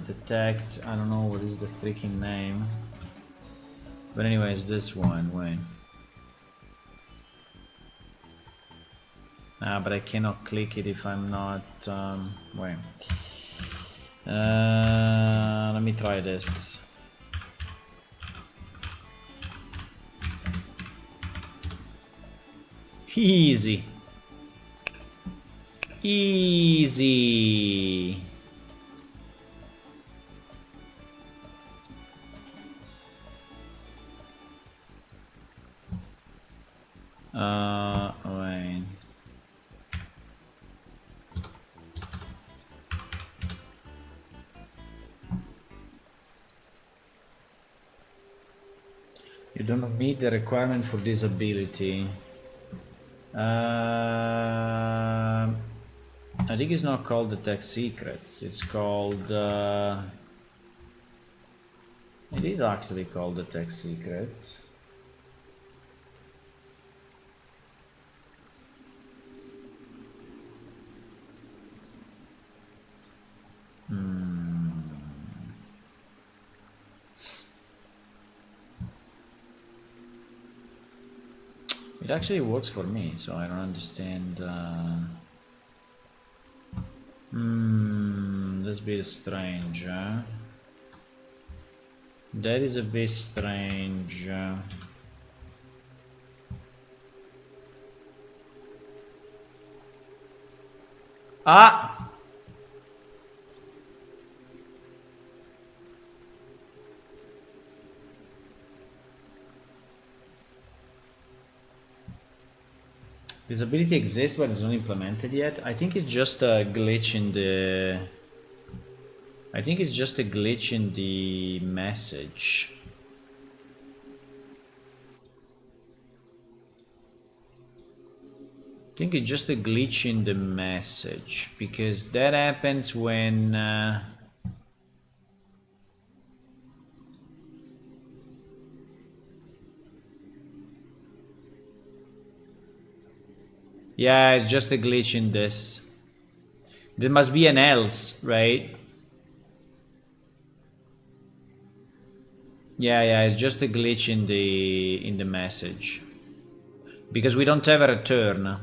Detect, I don't know what is the freaking name. But anyways, this one, wait. But I cannot click it if I'm not, wait. Let me try this. Easy. Easy. Wait. You don't meet the requirement for this ability. I think it's not called Detect Secrets. It's called. It is actually called Detect Secrets. It actually works for me, so I don't understand. That's a bit strange. That is a bit strange. Ah! This ability exists, but it's not implemented yet. I think it's just a glitch in the... I think it's just a glitch in the message. I think it's just a glitch in the message, because that happens when... yeah, it's just a glitch in this. There must be an else, right? Yeah, it's just a glitch in the message. Because we don't have a return.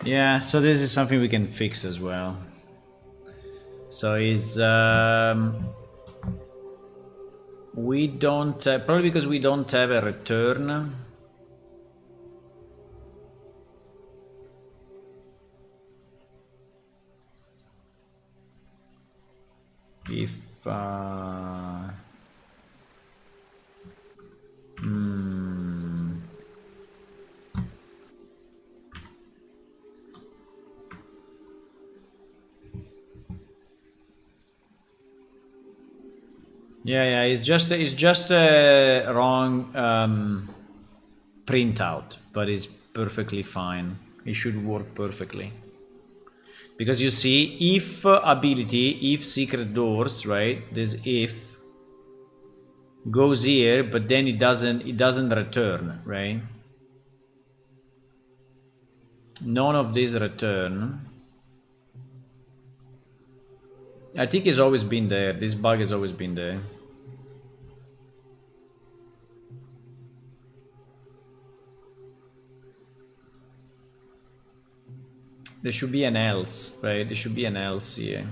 Yeah, so this is something we can fix as well. So is we don't probably because we don't have a return. If yeah, it's just a wrong printout, but it's perfectly fine. It should work perfectly. Because you see, if ability, if secret doors, right? This if goes here, but then it doesn't return, right? None of these return. I think it's always been there. This bug has always been there. There should be an else, right? There should be an else here.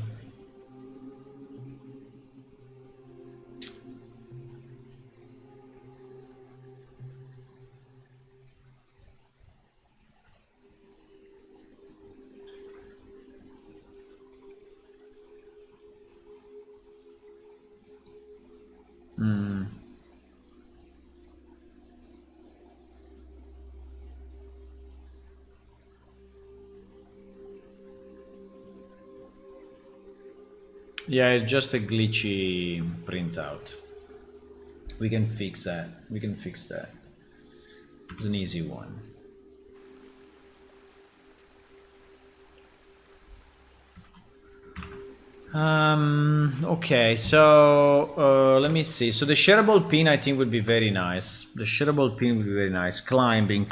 Yeah, it's just a glitchy printout. We can fix that. We can fix that. It's an easy one. Okay, so let me see. So the shareable pin I think would be very nice. The shareable pin would be very nice. Climbing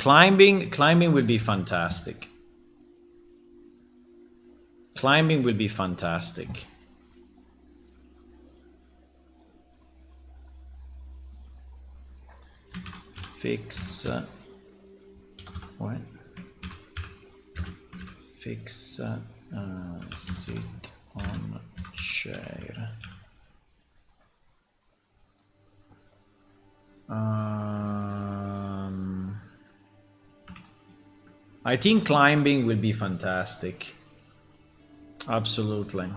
will be fantastic. Climbing will be fantastic. Fix what? Fix sit on chair. I think climbing will be fantastic. Absolutely.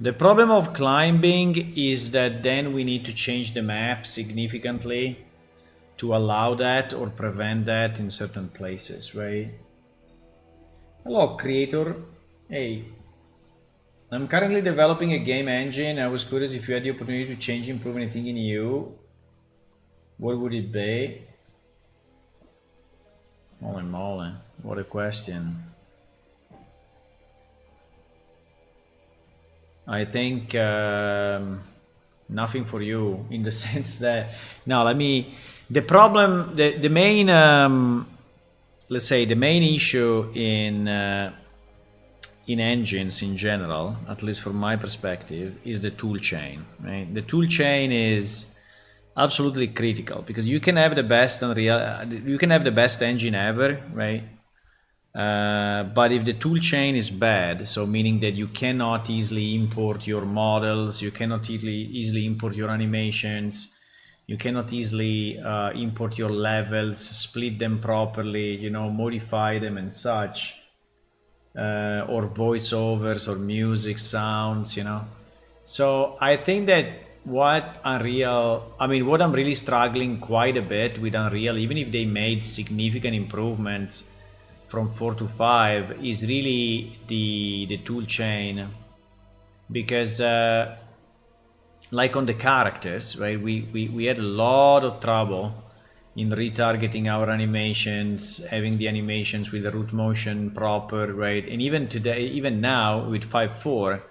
The problem of climbing is that then we need to change the map significantly to allow that or prevent that in certain places, right? Hello, creator. Hey. I'm currently developing a game engine. I was curious if you had the opportunity to change, improve anything in you. What would it be? Holy moly, what a question. I think nothing for you in the sense that... No, let me... The problem, the main let's say the main issue in engines in general, at least from my perspective, is the tool chain, right? The tool chain is absolutely critical because you can have the best you can have the best engine ever, right? But if the tool chain is bad, so meaning that you cannot easily import your models, you cannot easily import your animations, you cannot easily import your levels, split them properly, you know, modify them and such, or voiceovers or music sounds, you know. So I think that what I'm really struggling quite a bit with Unreal, even if they made significant improvements from 4 to 5, is really the tool chain, because like on the characters, right, we had a lot of trouble in retargeting our animations, having the animations with the root motion proper, right? And even today, even now with 5.4,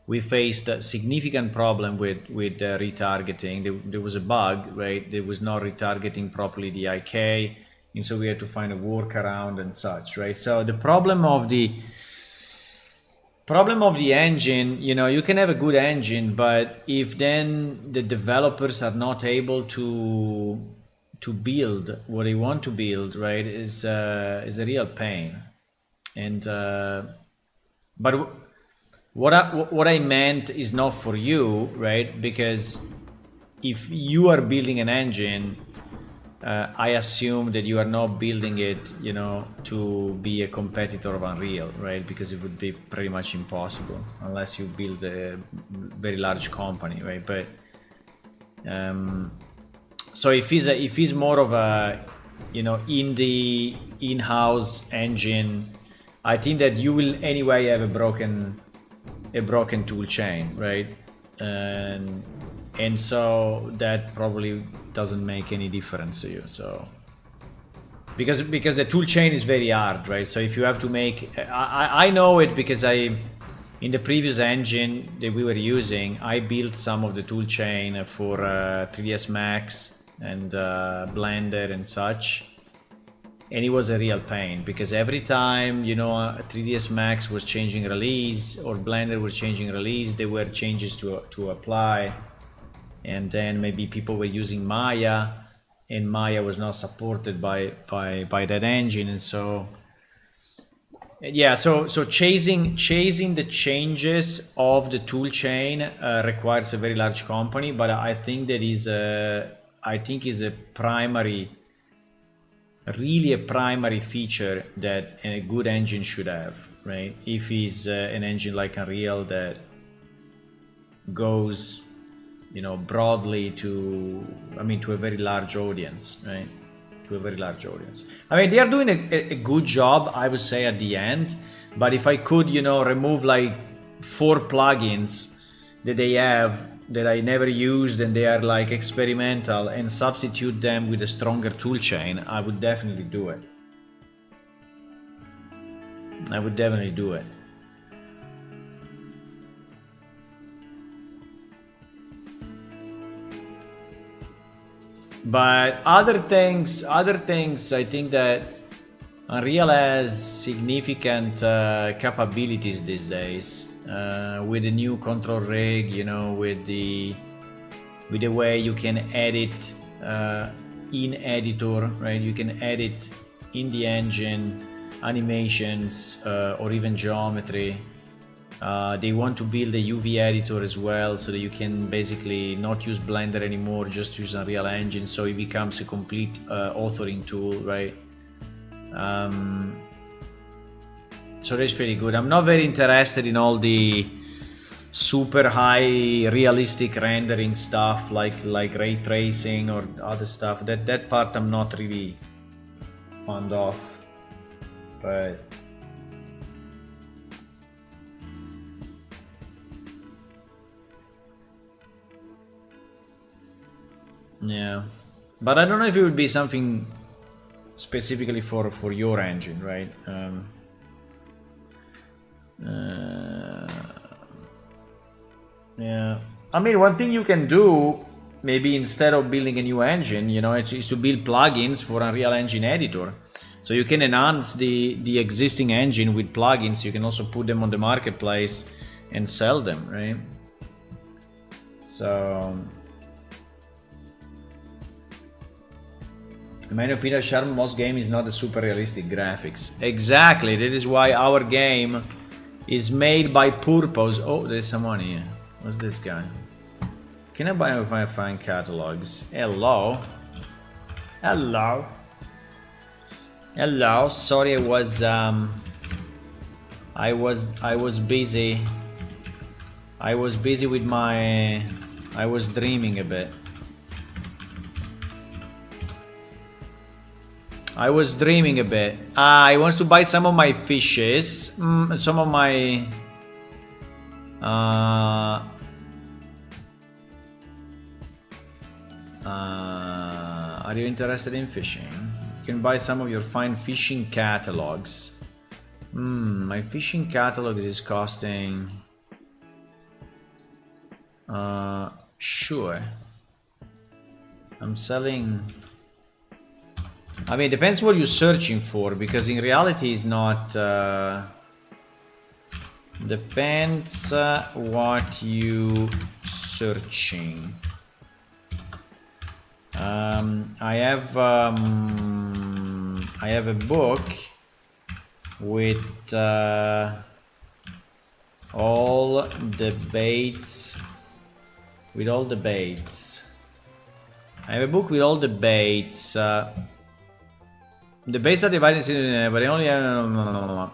we faced a significant problem with retargeting. There was a bug, right? There was not retargeting properly the IK, and so we had to find a workaround and such, right? So the problem of the engine, you know, you can have a good engine, but if then the developers are not able to build what they want to build, right, is a real pain. And but what I meant is not for you, right? Because if you are building an engine, I assume that you are not building it, you know, to be a competitor of Unreal, right? Because it would be pretty much impossible unless you build a very large company, right? But so if he's more of a, you know, indie in-house engine, I think that you will anyway have a broken tool chain, right? And so that probably doesn't make any difference to you. So because the tool chain is very hard, right? So if you have to make, I know it because in the previous engine that we were using, I built some of the tool chain for 3ds Max and Blender and such, and it was a real pain because every time, you know, 3ds Max was changing release or Blender was changing release, there were changes to apply. And then maybe people were using Maya, and Maya was not supported by that engine, and so yeah, so chasing the changes of the tool chain requires a very large company, but I think that is a really a primary feature that a good engine should have, right? If it's an engine like Unreal that goes, you know, broadly to a very large audience, right? To a very large audience. I mean, they are doing a good job, I would say, at the end. But if I could, you know, remove like 4 plugins that they have that I never used and they are like experimental and substitute them with a stronger tool chain, I would definitely do it. I would definitely do it. But other things, I think that Unreal has significant capabilities these days with the new control rig, you know, with the way you can edit in editor, right? You can edit in the engine animations or even geometry. They want to build a UV editor as well, so that you can basically not use Blender anymore, just use Unreal Engine, so it becomes a complete authoring tool, right? So that's pretty good. I'm not very interested in all the super high realistic rendering stuff like ray tracing or other stuff. That part I'm not really fond of, but yeah, but I don't know if it would be something specifically for your engine, right? Yeah, I mean, one thing you can do, maybe instead of building a new engine, you know, is to build plugins for Unreal Engine Editor. So you can enhance the existing engine with plugins. You can also put them on the marketplace and sell them, right? So, in my opinion, charm most game is not a super realistic graphics. Exactly, that is why our game is made by purpose. Oh, there's someone here. What's this guy? Can I buy if I find catalogs? Hello. Hello. Hello. Sorry, I was busy. I was busy with my. I was dreaming a bit. I was dreaming a bit. I want to buy some of my fishes. Some of my. Are you interested in fishing? You can buy some of your fine fishing catalogs. My fishing catalog is costing. Sure. I'm selling. I mean, it depends what you're searching for, because in reality it's not. Depends what you searching. I have a book with all the baits. With all the baits. I have a book with all the baits. The baits are divided into, but I only have.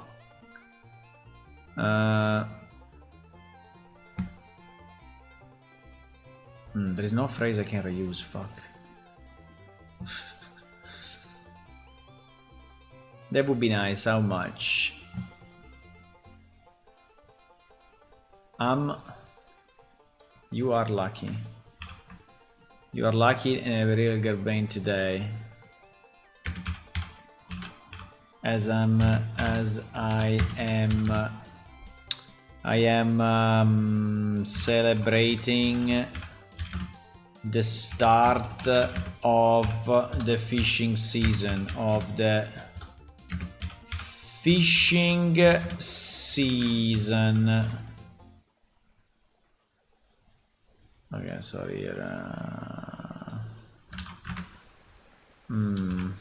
There is no phrase I can reuse. Fuck. That would be nice. How much? You are lucky. You are lucky and have a real good brain today. As I am celebrating the start of the fishing season. Okay, sorry. Boom.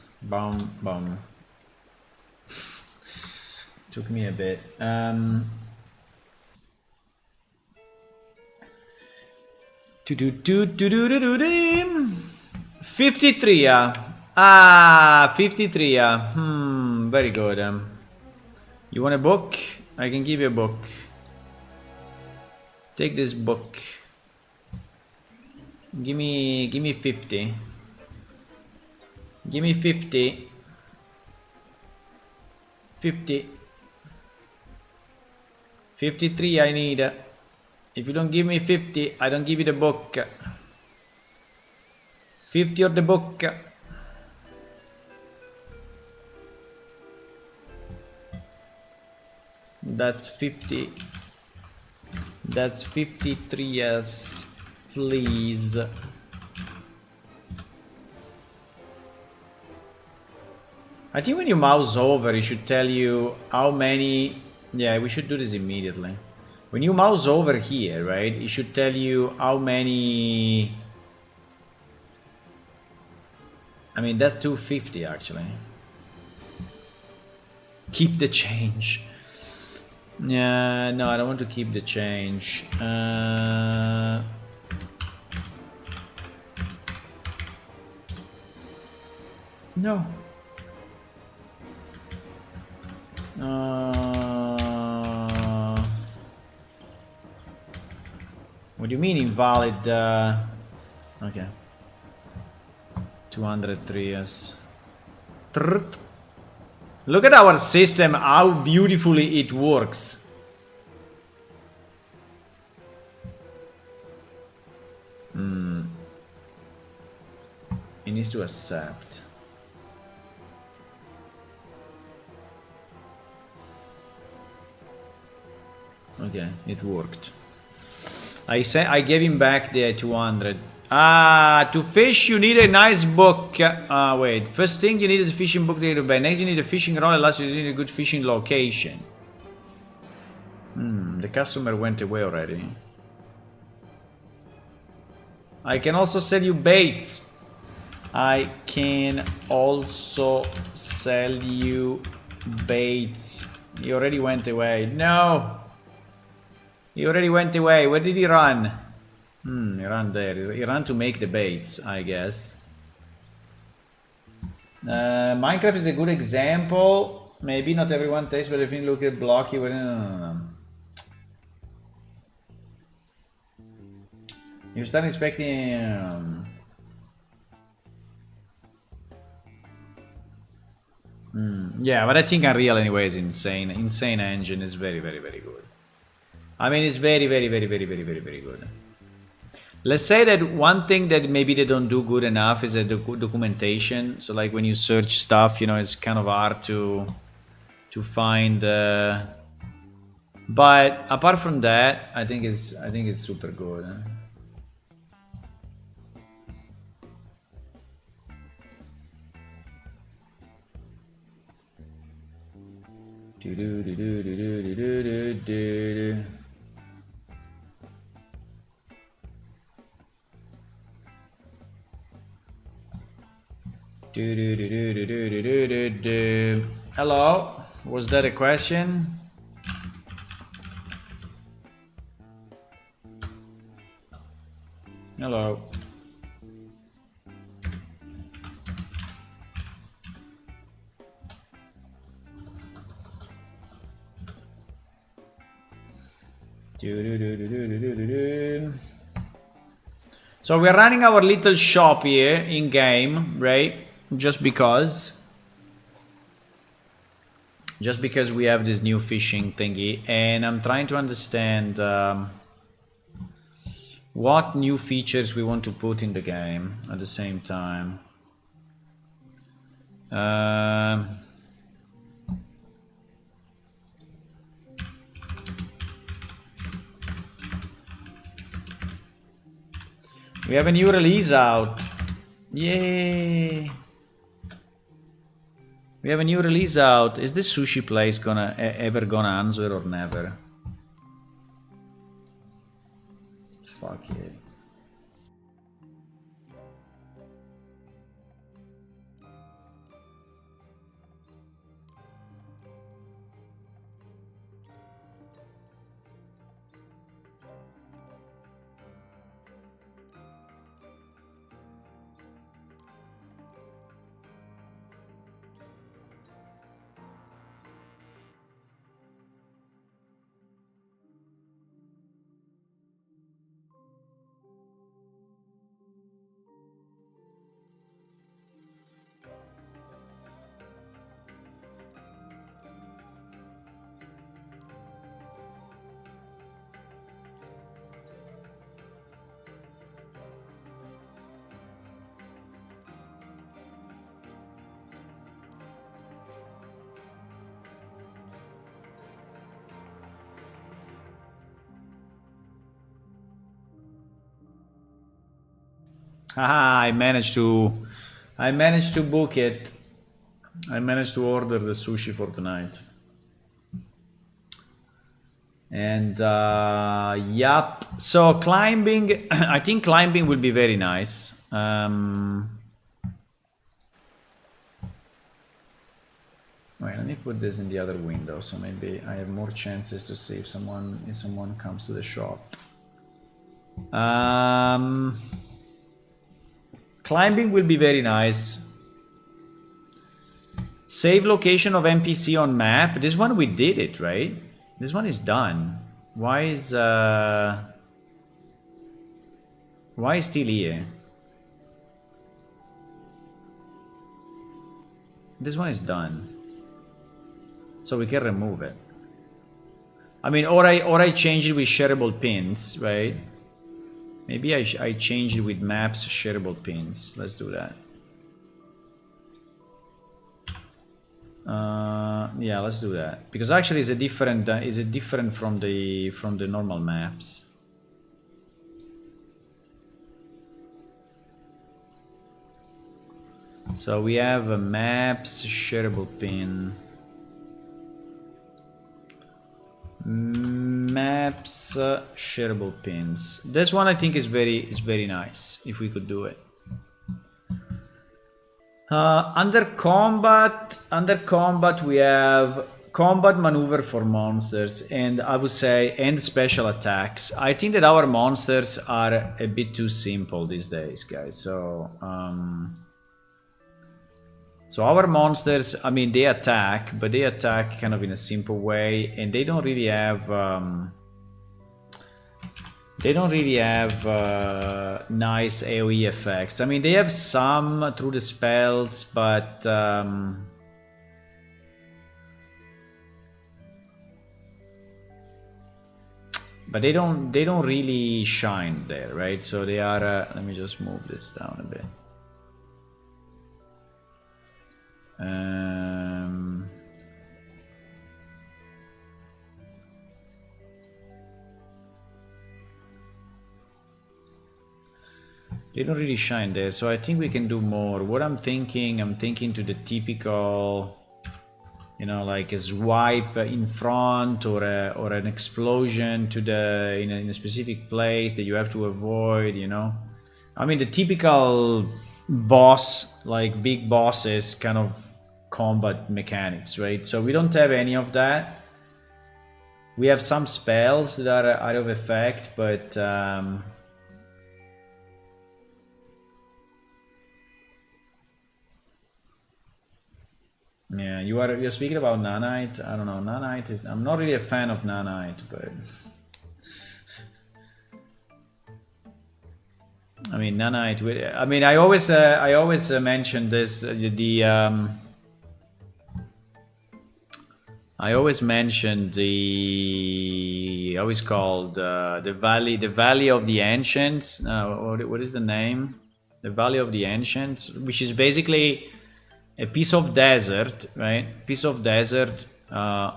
Took me a bit. 53. 53. Very good. You want a book? I can give you a book. Take this book. Give me 50. Give me 50. 50. 53 I need. If you don't give me 50, I don't give you the book. 50 or the book. That's 50. That's 53, yes. Please. I think when you mouse over, it should tell you how many. Yeah, we should do this immediately. When you mouse over here, right, it should tell you how many. I mean, that's 250 actually. Keep the change. Yeah, no, I don't want to keep the change. No. What do you mean invalid? Okay. 203 yes. Look at our system, how beautifully it works. It needs to accept. Okay, it worked. I gave him back the 200. To fish, you need a nice book. Wait. First thing, you need a fishing book to buy. Next, you need a fishing rod. Last, you need a good fishing location. The customer went away already. I can also sell you baits. I can also sell you baits. He already went away. No! He already went away. Where did he run? He ran there. He ran to make the baits, I guess. Minecraft is a good example. Maybe not everyone takes, but if you look at blocky, no. You start expecting. Yeah, but I think Unreal anyway is insane. Insane engine is very, very, very good. I mean, it's very, very, very, very, very, very, very good. Let's say that one thing that maybe they don't do good enough is the documentation. So like when you search stuff, you know, it's kind of hard to find. But apart from that, I think it's super good. Hello, was that a question? Hello. So we're running our little shop here in game, right? Just because we have this new fishing thingy, and I'm trying to understand what new features we want to put in the game at the same time. We have a new release out. Yay! We have a new release out. Is this sushi place ever gonna answer or never? Fuck yeah. Haha, I managed to book it. I managed to order the sushi for tonight. And yup. So climbing, I think climbing will be very nice. Wait, let me put this in the other window, so maybe I have more chances to see if someone comes to the shop. Climbing will be very nice. Save location of NPC on map. This one we did it, right? This one is done. Why is still here? This one is done. So we can remove it. I mean, or I change it with shareable pins, right? Maybe I change it with maps shareable pins. Let's do that. Yeah, let's do that, because actually it's a different from the normal maps. So we have a maps shareable pin. Maps shareable pins. This one I think is very nice if we could do it. Under combat we have combat maneuver for monsters, and I would say and special attacks. I think that our monsters are a bit too simple these days, guys. So so our monsters, I mean, they attack, but they attack kind of in a simple way, and they don't really have nice AoE effects. I mean, they have some through the spells, but they don't really shine there, right? So they are. Let me just move this down a bit. They don't really shine there, so I think we can do more. What I'm thinking to the typical, you know, like a swipe in front or an explosion to the in a specific place that you have to avoid, you know. I mean, the typical boss, like big bosses kind of combat mechanics, right? So we don't have any of that. We have some spells that are out of effect, but yeah, you're speaking about Nanite. I don't know. Nanite is. I'm not really a fan of Nanite, but I mean Nanite. I mean, I always mention this. I always mention the how is called the Valley of the Ancients. What is the name? The Valley of the Ancients, which is basically a piece of desert, right? Piece of desert,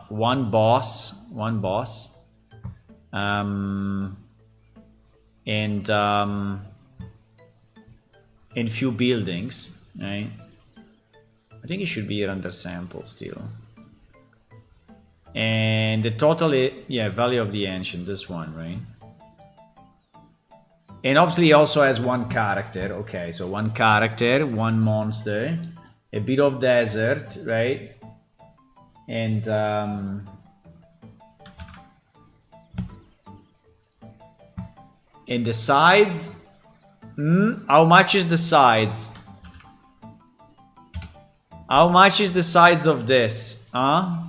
one boss, and few buildings, right? I think it should be here under sample still. And the total, yeah, Valley of the Ancient, this one, right? And obviously, he also has one character. Okay, so one character, one monster. A bit of desert, right? And the sides. How much is the sides? How much is the sides of this? Huh?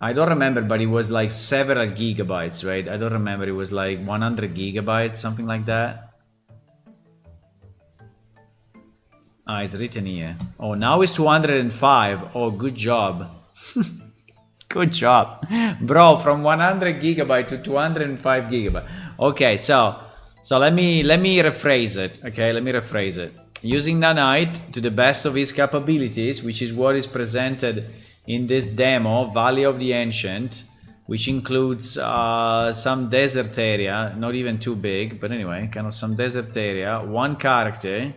I don't remember, but it was like several gigabytes, right? I don't remember. It was like 100 gigabytes, something like that. Ah, it's written here. Oh, now it's 205. Oh, good job. Good job. Bro, from 100 gigabyte to 205 gigabyte. Okay, so let me rephrase it. Okay, let me rephrase it. Using Nanite to the best of his capabilities, which is what is presented in this demo, Valley of the Ancient, which includes some desert area, not even too big, but anyway, kind of some desert area, one character,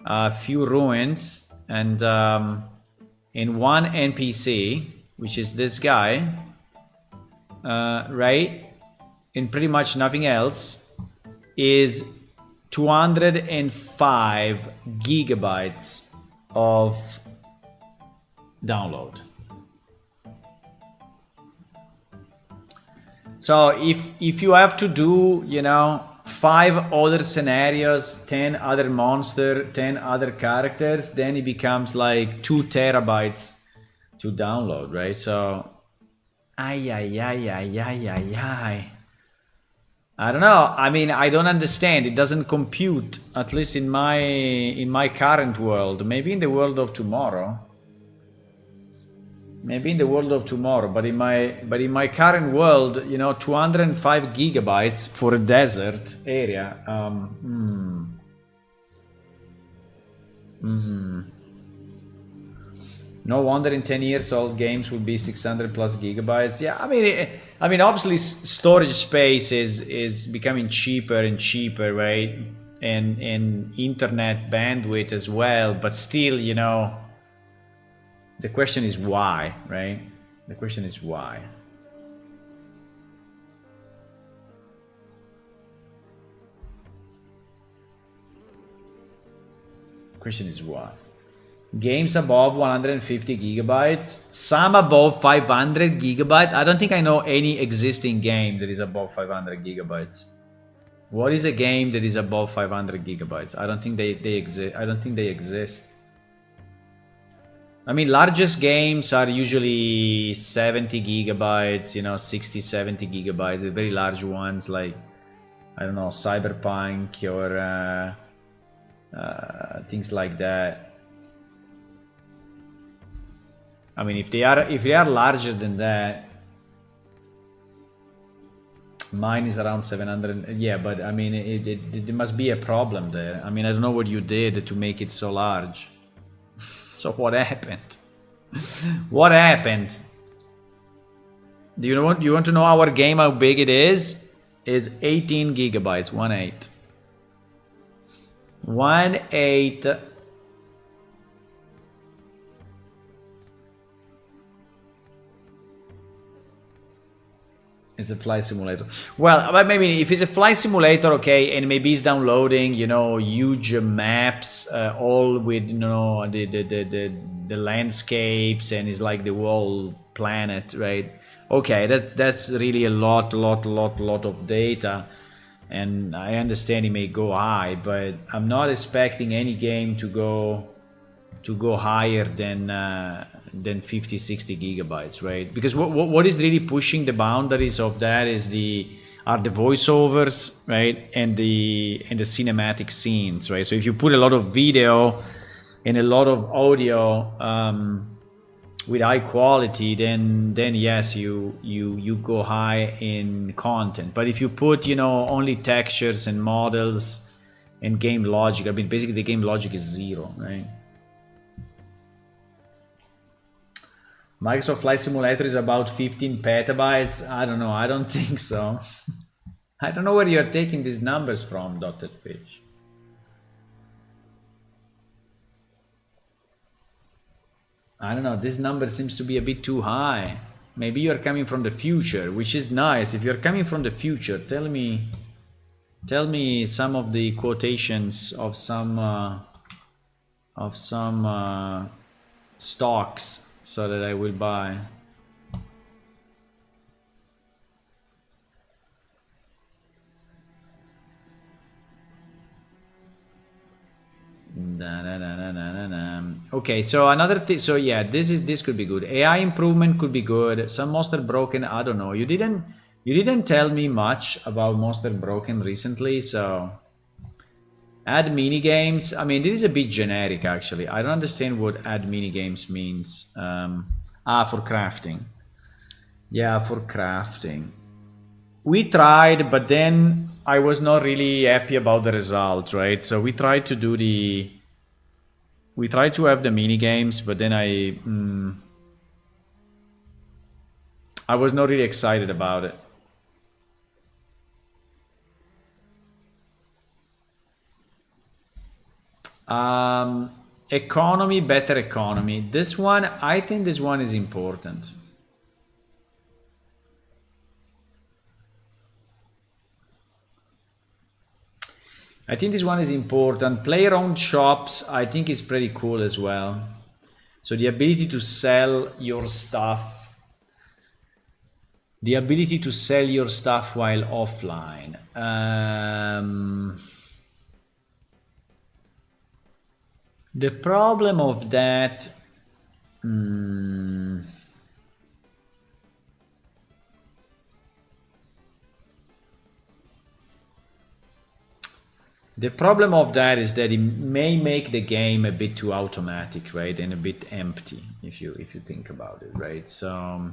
a few ruins, and one NPC, which is this guy, right? And pretty much nothing else, is 205 gigabytes of download. So if you have to do, you know, 5 other scenarios, 10 other monsters, 10 other characters, then it becomes like 2 terabytes to download, right? So, I don't know. I mean, I don't understand. It doesn't compute, at least in my current world. Maybe in the world of tomorrow. Maybe in the world of tomorrow, but in my current world, you know, 205 gigabytes for a desert area. No wonder in 10 years old games will be 600 plus gigabytes. Yeah, I mean, obviously storage space is becoming cheaper and cheaper, right? and internet bandwidth as well, but still, you know, the question is why, right? The question is why. Question is why. Games above 150 gigabytes, some above 500 gigabytes. I don't think I know any existing game that is above 500 gigabytes. What is a game that is above 500 gigabytes? I don't think they exist. I don't think they exist. I mean, largest games are usually 70 gigabytes, you know, 60, 70 gigabytes. The very large ones like, I don't know, Cyberpunk or things like that. I mean, if they are larger than that, mine is around 700. Yeah, but I mean, there must be a problem there. I mean, I don't know what you did to make it so large. So what happened? What happened? Do you want to know our game how big it is? It's 18 gigabytes, 1/8. 1/8. It's a flight simulator. Well, but maybe if it's a flight simulator, okay, and maybe it's downloading, you know, huge maps, all with, you know, the landscapes, and it's like the whole planet, right? Okay, that's really a lot of data, and I understand it may go high, but I'm not expecting any game to go higher than 50, 60 gigabytes, right? Because what is really pushing the boundaries of that are the voiceovers, right, and the cinematic scenes, right? So if you put a lot of video and a lot of audio with high quality, then yes, you go high in content. But if you put, you know, only textures and models and game logic, I mean, basically the game logic is zero, right? Microsoft Flight Simulator is about 15 petabytes. I don't know. I don't think so. I don't know where you're taking these numbers from, Dr. Fish. I don't know. This number seems to be a bit too high. Maybe you're coming from the future, which is nice. If you're coming from the future, tell me some of the quotations of some stocks so that I will buy. Okay, so another thing. So yeah, this could be good. AI improvement could be good. Some Monster Broken, I don't know. You didn't tell me much about Monster Broken recently, so add mini games. I mean, this is a bit generic actually. I don't understand what add mini games means. For crafting. Yeah, for crafting. We tried, but then I was not really happy about the results, right? So we tried to have the mini games, but then I was not really excited about it. Economy, better economy. This one, I think this one is important. I think this one is important. Player-owned shops, I think is pretty cool as well. So the ability to sell your stuff. The ability to sell your stuff while offline. The problem of that. The problem of that is that it may make the game a bit too automatic, right, and a bit empty if you think about it, right? So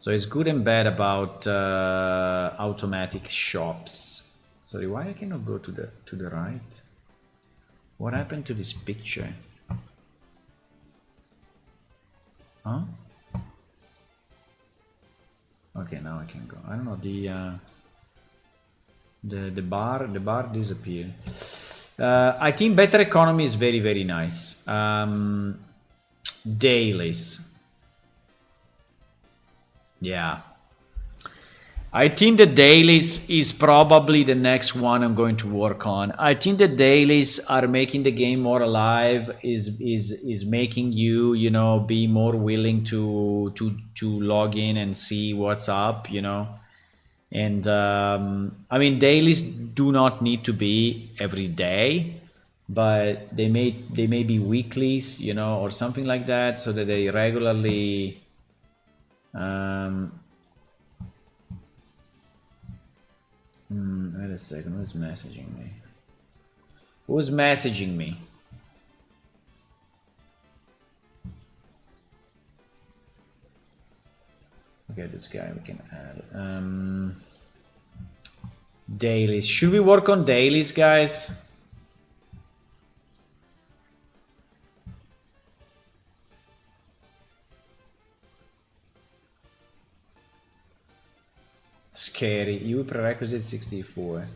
it's good and bad about automatic shops. Sorry, why I cannot go to the right? What happened to this picture? Huh? Okay, now I can go. I don't know, The bar disappeared. I think better economy is very, very nice. Dailies. Yeah. I think the dailies is probably the next one I'm going to work on. I think the dailies are making the game more alive, is making you, you know, be more willing to log in and see what's up, you know. And I mean, dailies do not need to be every day, but they may be weeklies, you know, or something like that, so that they regularly wait a second, who's messaging me? Who's messaging me? Okay, this guy we can add. Dailies. Should we work on dailies, guys? Scary. You prerequisite 64.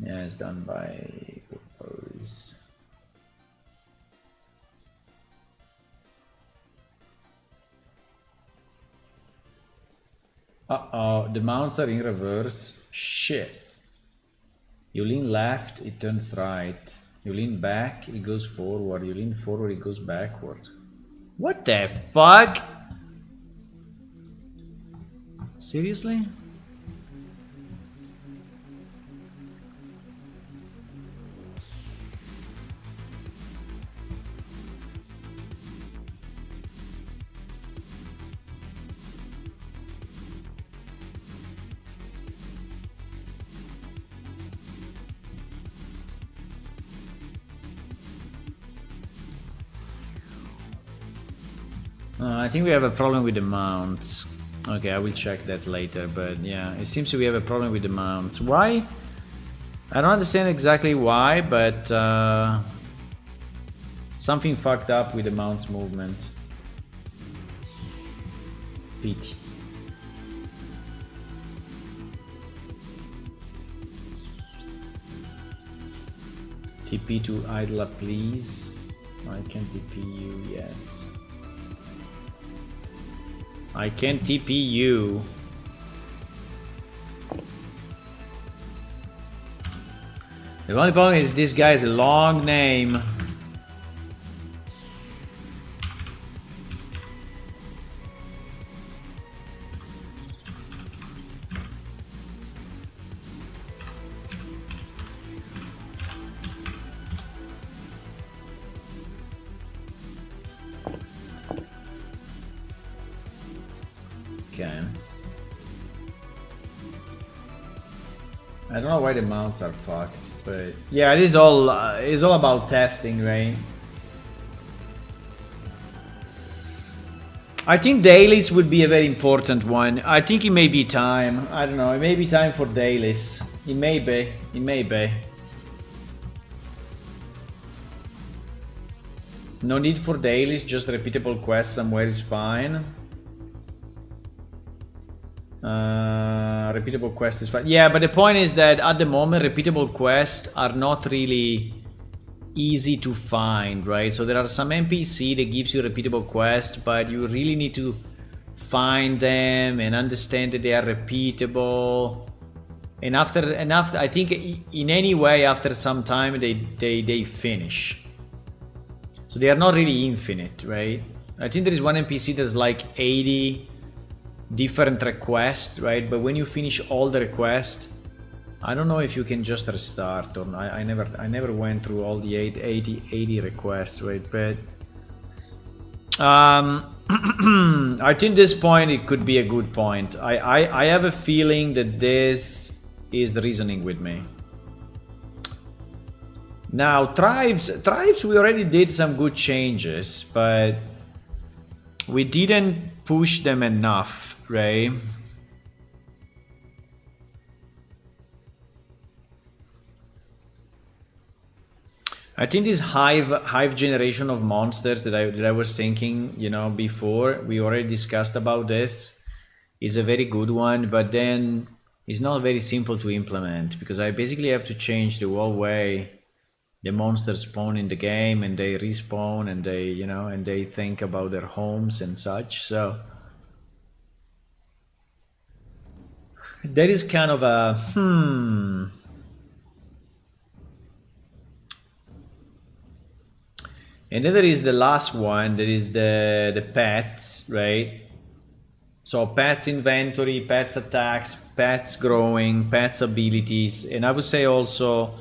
Yeah, it's done by propose. Uh-oh, the mounts are in reverse. Shit. You lean left, it turns right. You lean back, it goes forward. You lean forward, it goes backward. What the fuck? Seriously? I think we have a problem with the mounts. Okay, I will check that later, but yeah, it seems we have a problem with the mounts. Why? I don't understand exactly why, but something fucked up with the mounts movement. Pity. TP to idler, please. I can TP you, yes. I can TP you. The only problem is this guy has a long name. Okay. I don't know why the mounts are fucked, but yeah, it is all about testing, right? I think dailies would be a very important one. I think it may be time. I don't know. It may be time for dailies. It may be. It may be. No need for dailies. Just repeatable quests somewhere is fine. Repeatable quest is fine. Yeah, but the point is that at the moment, repeatable quests are not really easy to find, right? So there are some NPC that gives you repeatable quests, but you really need to find them and understand that they are repeatable. And after I think in any way, after some time, they finish. So they are not really infinite, right? I think there is one NPC that's like 80 different requests, right? But when you finish all the requests, I don't know if you can just restart or not. I never went through all the 80 requests, right? But I think this point, it could be a good point. I have a feeling that this is the reasoning with me. Now tribes we already did some good changes, but we didn't push them enough, right? I think this hive generation of monsters that I was thinking, you know, before, we already discussed about this, is a very good one. But then is not very simple to implement, because I basically have to change the whole way the monsters spawn in the game, and they respawn, and they, you know, and they think about their homes and such. So that is kind of a And then there is the last one, there is the pets, right? So pets inventory, pets attacks, pets growing, pets abilities, and I would say also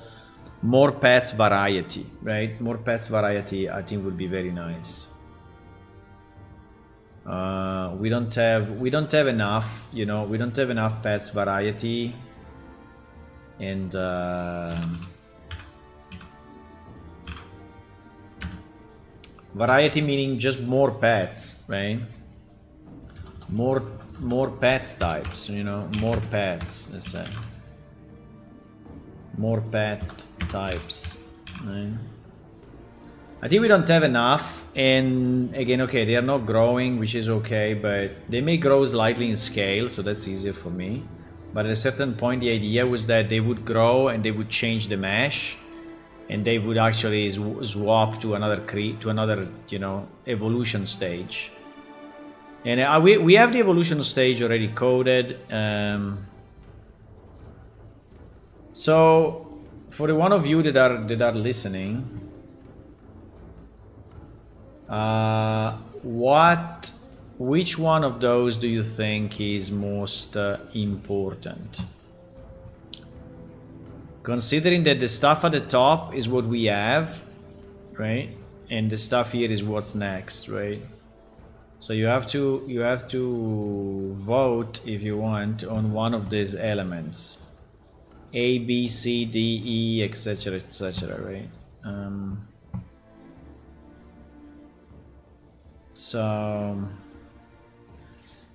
more pets variety, right? More pets variety, I think, would be very nice. We don't have enough, you know, we don't have enough pets variety, and variety meaning just more pets, right? More pets types, you know, more pets, let's say. More pet types, right? I think we don't have enough, and again, okay, they are not growing, which is okay, but they may grow slightly in scale, so that's easier for me. But at a certain point, the idea was that they would grow and they would change the mesh, and they would actually swap to another you know, evolution stage. And we have the evolution stage already coded. So for the one of you that are listening, which one of those do you think is most important? Considering that the stuff at the top is what we have, right? And the stuff here is what's next, right? So you have to vote, if you want, on one of these elements. A, B, C, D, E, etc., right? So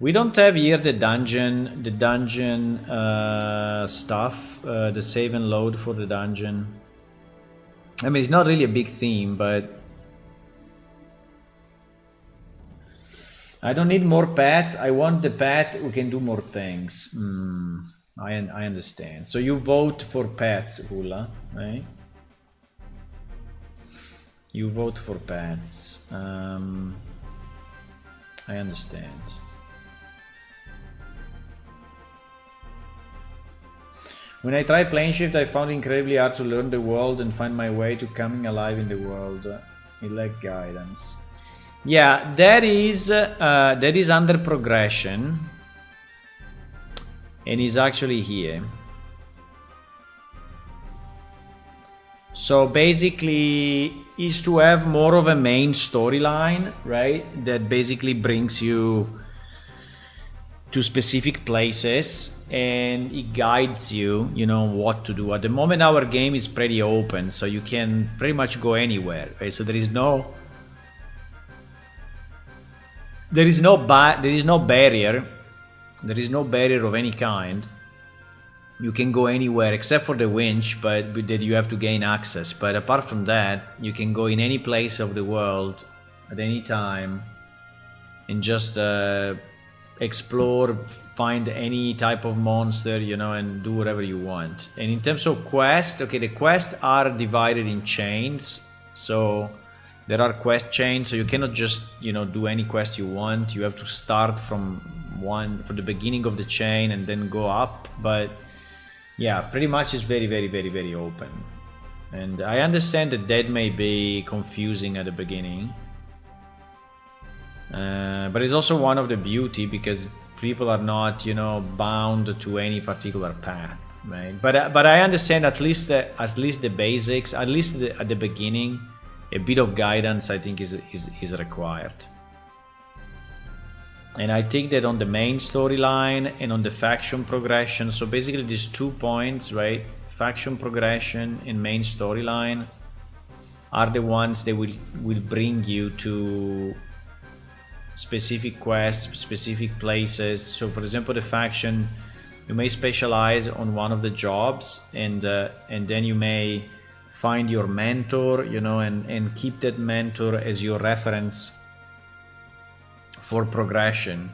we don't have here the dungeon stuff, the save and load for the dungeon. I mean, it's not really a big theme, but I don't need more pets. I want the pet who can do more things. I understand. So you vote for pets, Hula, right? You vote for pets. I understand. When I tried plane shift, I found it incredibly hard to learn the world and find my way to coming alive in the world. It lacked guidance. Yeah, that is under progression, and is actually here. So basically is to have more of a main storyline, right? That basically brings you to specific places and it guides you, you know, what to do. At the moment our game is pretty open, so you can pretty much go anywhere, right? So there is no barrier. There is no barrier of any kind. You can go anywhere except for the winch, but that you have to gain access. But apart from that, you can go in any place of the world at any time and just explore, find any type of monster, you know, and do whatever you want. And in terms of quest, okay, the quests are divided in chains. So there are quest chains, so you cannot just, you know, do any quest you want. You have to start from the beginning of the chain and then go up. But yeah, pretty much it's very, very, very, very open. And I understand that may be confusing at the beginning. But it's also one of the beauty, because people are not, you know, bound to any particular path, right? But I understand at least the basics, at least at the beginning, a bit of guidance I think is required. And I think that on the main storyline and on the faction progression, so basically these 2 points, right, faction progression and main storyline, are the ones that will bring you to specific quests, specific places. So for example, the faction, you may specialize on one of the jobs, and then you may find your mentor, you know, and keep that mentor as your reference for progression.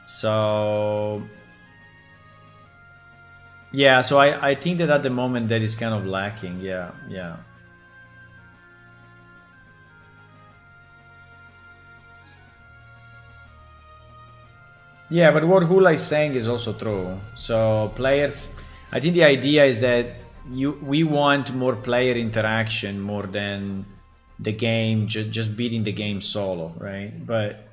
So Yeah, so I think that at the moment that is kind of lacking. Yeah, yeah. Yeah, but what Hula is saying is also true. So players, I think the idea is that we want more player interaction more than the game just beating the game solo, right? But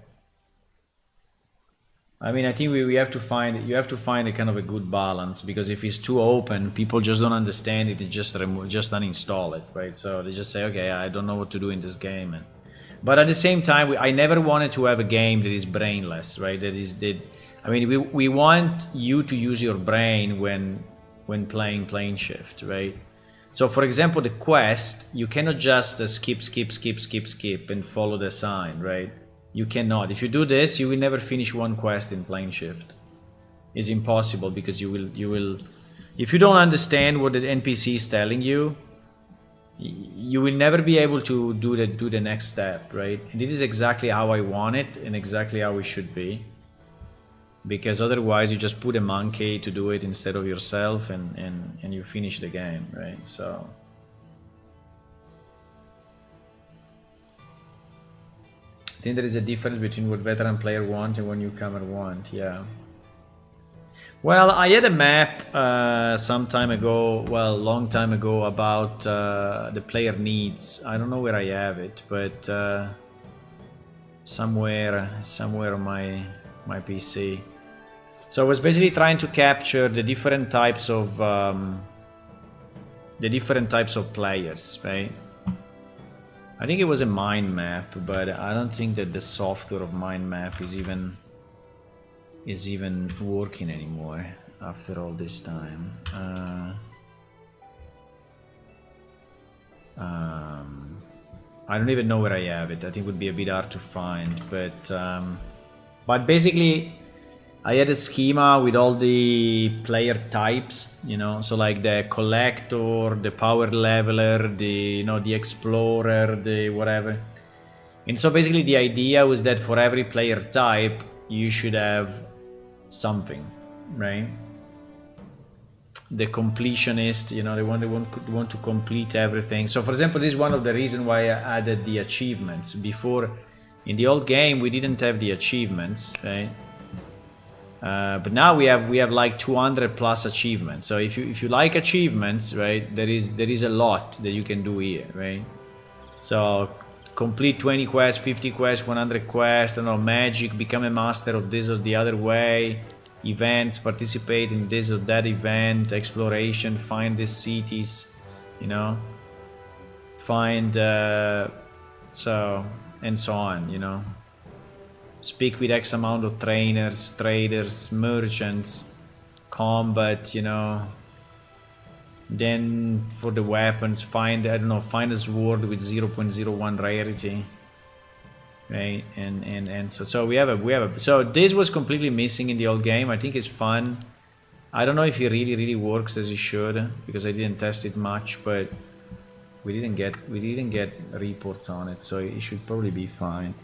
I mean, I think we have to find you have to find a kind of a good balance, because if it's too open, people just don't understand it. They just just uninstall it, right? So they just say, okay, I don't know what to do in this game. But at the same time, I never wanted to have a game that is brainless, right? I mean, we want you to use your brain when playing plane shift, right? So, for example, the quest, you cannot just skip and follow the sign, right? You cannot. If you do this, you will never finish one quest in plane shift. It's impossible, because you will if you don't understand what the NPC is telling you, you will never be able to do the next step, right? And it is exactly how I want it and exactly how it should be, because otherwise you just put a monkey to do it instead of yourself, and you finish the game, right? So I think there is a difference between what veteran player want and what newcomer want. Yeah. Well, I had a map some time ago, well, long time ago, about the player needs. I don't know where I have it, but somewhere on my PC. So I was basically trying to capture the different types of players, right? I think it was a mind map, but I don't think that the software of mind map is even working anymore after all this time. I don't even know where I have it. I think it would be a bit hard to find, but basically I had a schema with all the player types, so like the collector, the power leveler, the explorer, the whatever. And so basically the idea was that for every player type you should have something, right? The completionist, they want to complete everything. So for example, this is one of the reasons why I added the achievements. Before, in the old game, we didn't have the achievements, right? But now we have like 200 plus achievements. So if you like achievements, right, there is a lot that you can do here, right? So complete 20 quests, 50 quests, 100 quests, magic, become a master of this or the other way, events, participate in this or that event, exploration, find these cities, find so and so on, speak with X amount of trainers, traders, merchants, combat, then for the weapons, find a sword with 0.01 rarity, right? And so we have a so this was completely missing in the old game. I think it's fun. I don't know if it really works as it should, because I didn't test it much, but we didn't get reports on it, so it should probably be fine.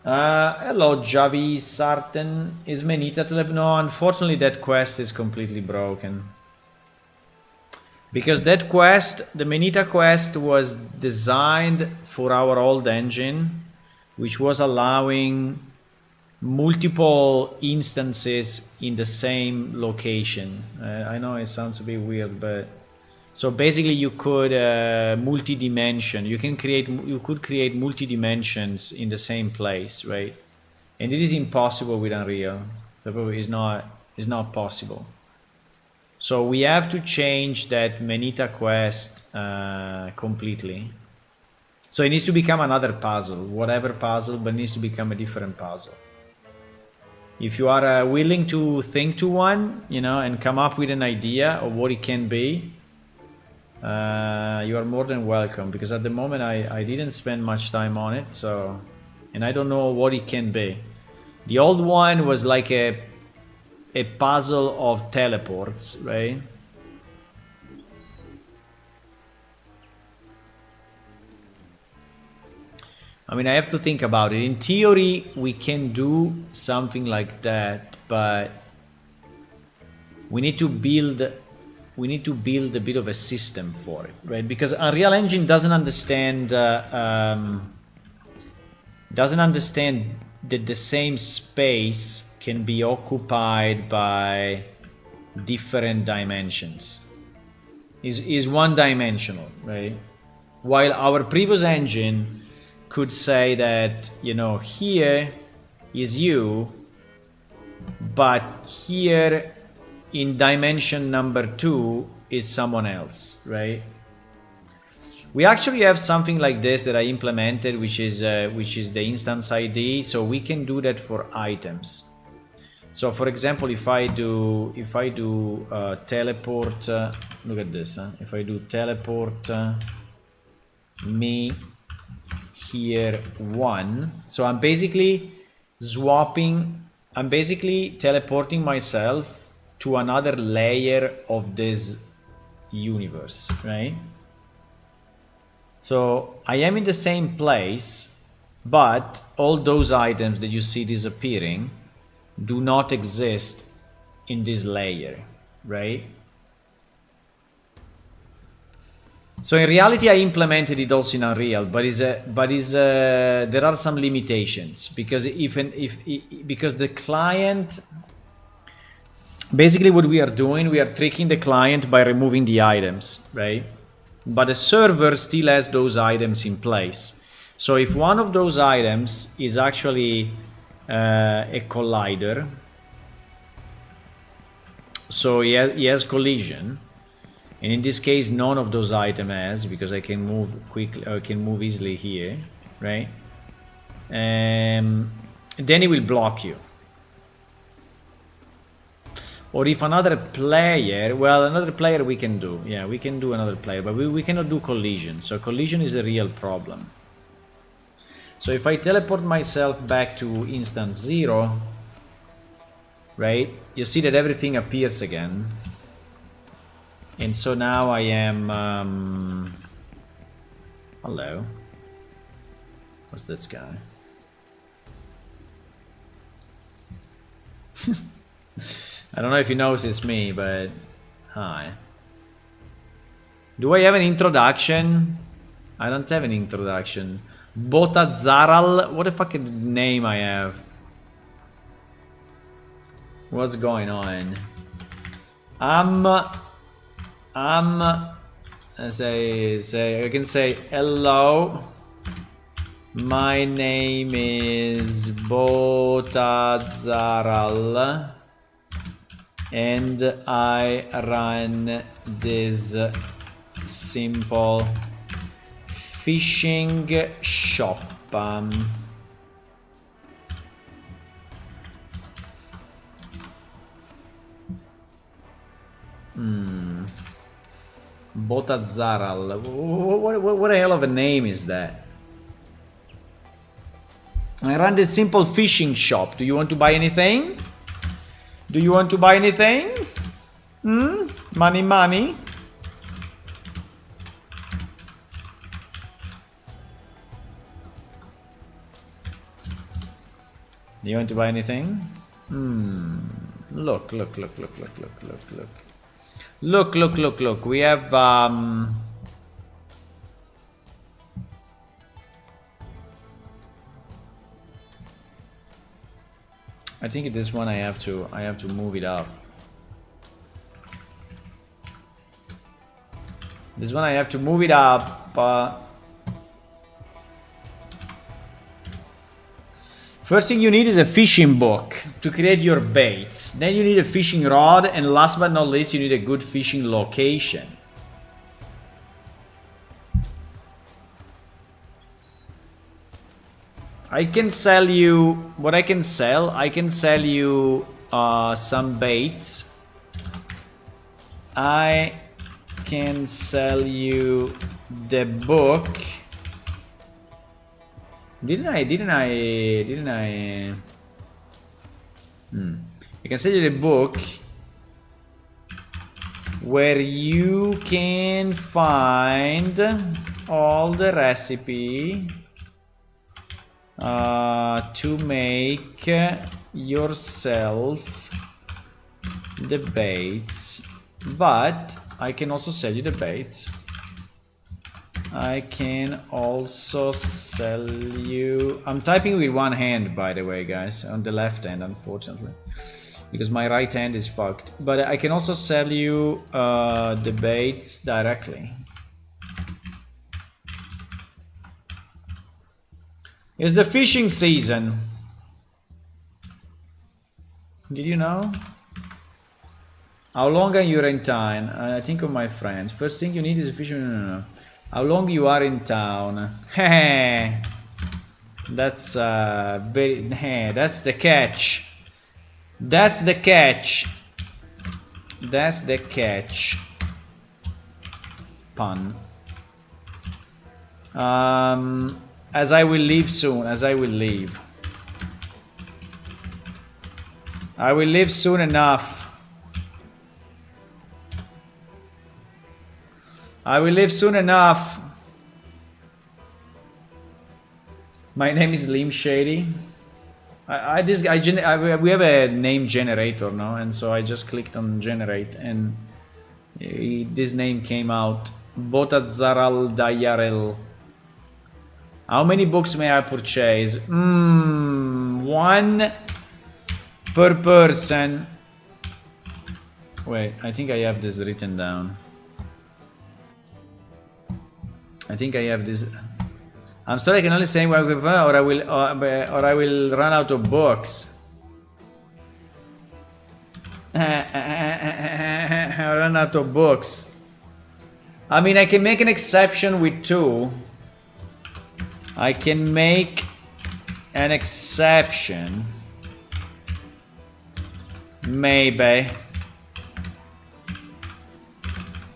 Hello, Javi Sarten. Is Menita Telep? No, unfortunately that quest is completely broken. Because that quest, the Menita quest, was designed for our old engine, which was allowing multiple instances in the same location. I know it sounds a bit weird, but so basically you could multi-dimension. You could create multi-dimensions in the same place, right? And it is impossible with Unreal. It's not possible. So we have to change that Menita quest completely. So it needs to become another puzzle, whatever puzzle, but it needs to become a different puzzle. If you are willing to think to one, and come up with an idea of what it can be, you are more than welcome, because at the moment I didn't spend much time on it, so, and I don't know what it can be. The old one was like a puzzle of teleports, right? I mean, I have to think about it. In theory, we can do something like that, but we need to build a bit of a system for it, right? Because Unreal Engine doesn't understand that the same space can be occupied by different dimensions. Is one dimensional, right? While our previous engine could say that, you know, here is you, but here in dimension number 2 is someone else, right? We actually have something like this that I implemented, which is the instance ID, so we can do that for items. So for example, if I do teleport, look at this, if I do teleport me here 1, so I'm basically teleporting myself to another layer of this universe, right? So I am in the same place, but all those items that you see disappearing do not exist in this layer, right? So in reality, I implemented it also in Unreal, but there are some limitations because because the client, basically what we are doing, we are tricking the client by removing the items, right? But the server still has those items in place. So if one of those items is actually a collider, so he has collision, and in this case none of those items has, because I can move quickly, I can move easily here, right? Then he will block you. Or if another player, well, another player we can do, yeah, we can do another player, but we cannot do collision. So collision is a real problem. So if I teleport myself back to instance 0, right, you see that everything appears again. And so now I am, hello, what's this guy? I don't know if he knows it's me, but hi. Do I have an introduction? I don't have an introduction. Botazaral, what the fucking name I have? What's going on? I can say hello. My name is Botazaral, and I run this simple fishing shop. Botazaral. What the hell of a name is that? I run this simple fishing shop. Do you want to buy anything? Do you want to buy anything? Money, money. Do you want to buy anything? Look. Look. We have I think this one I have to move it up. This one I have to move it up. First thing you need is a fishing book to create your baits. Then you need a fishing rod, and last but not least, you need a good fishing location. I can sell you what I can sell. I can sell you some baits. I can sell you the book. Didn't I? I can sell you the book where you can find all the recipe to make yourself the baits, but I can also sell you the baits. I can also sell you... I'm typing with one hand, by the way, guys, on the left hand, unfortunately, because my right hand is fucked. But I can also sell you the baits directly. It's the fishing season. Did you know? How long are you in town? I think of my friends. First thing you need is a fishing... No. How long you are in town? That's very... that's the catch. That's the catch. That's the catch. Pun. As I will leave soon. As I will leave. I will leave soon enough. I will leave soon enough. My name is Lim Shady. We have a name generator now, and so I just clicked on generate, and this name came out. Botazzaral Dayarel. How many books may I purchase? One per person. Wait, I think I have this written down. I think I have this. I'm sorry, I can only say what or I will run out of books. I run out of books. I mean, I can make an exception with 2. I can make an exception. Maybe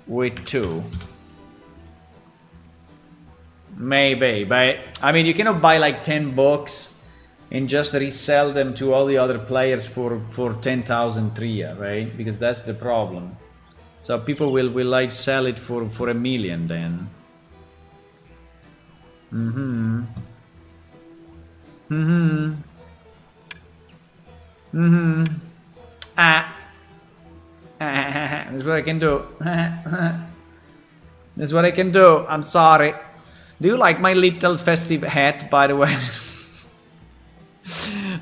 with 2. Maybe, but I mean, you cannot buy like 10 books and just resell them to all the other players for 10,000 tria, right? Because that's the problem. So people will like sell it for $1 million then. That's what I can do. That's what I can do. I'm sorry. Do you like my little festive hat, by the way?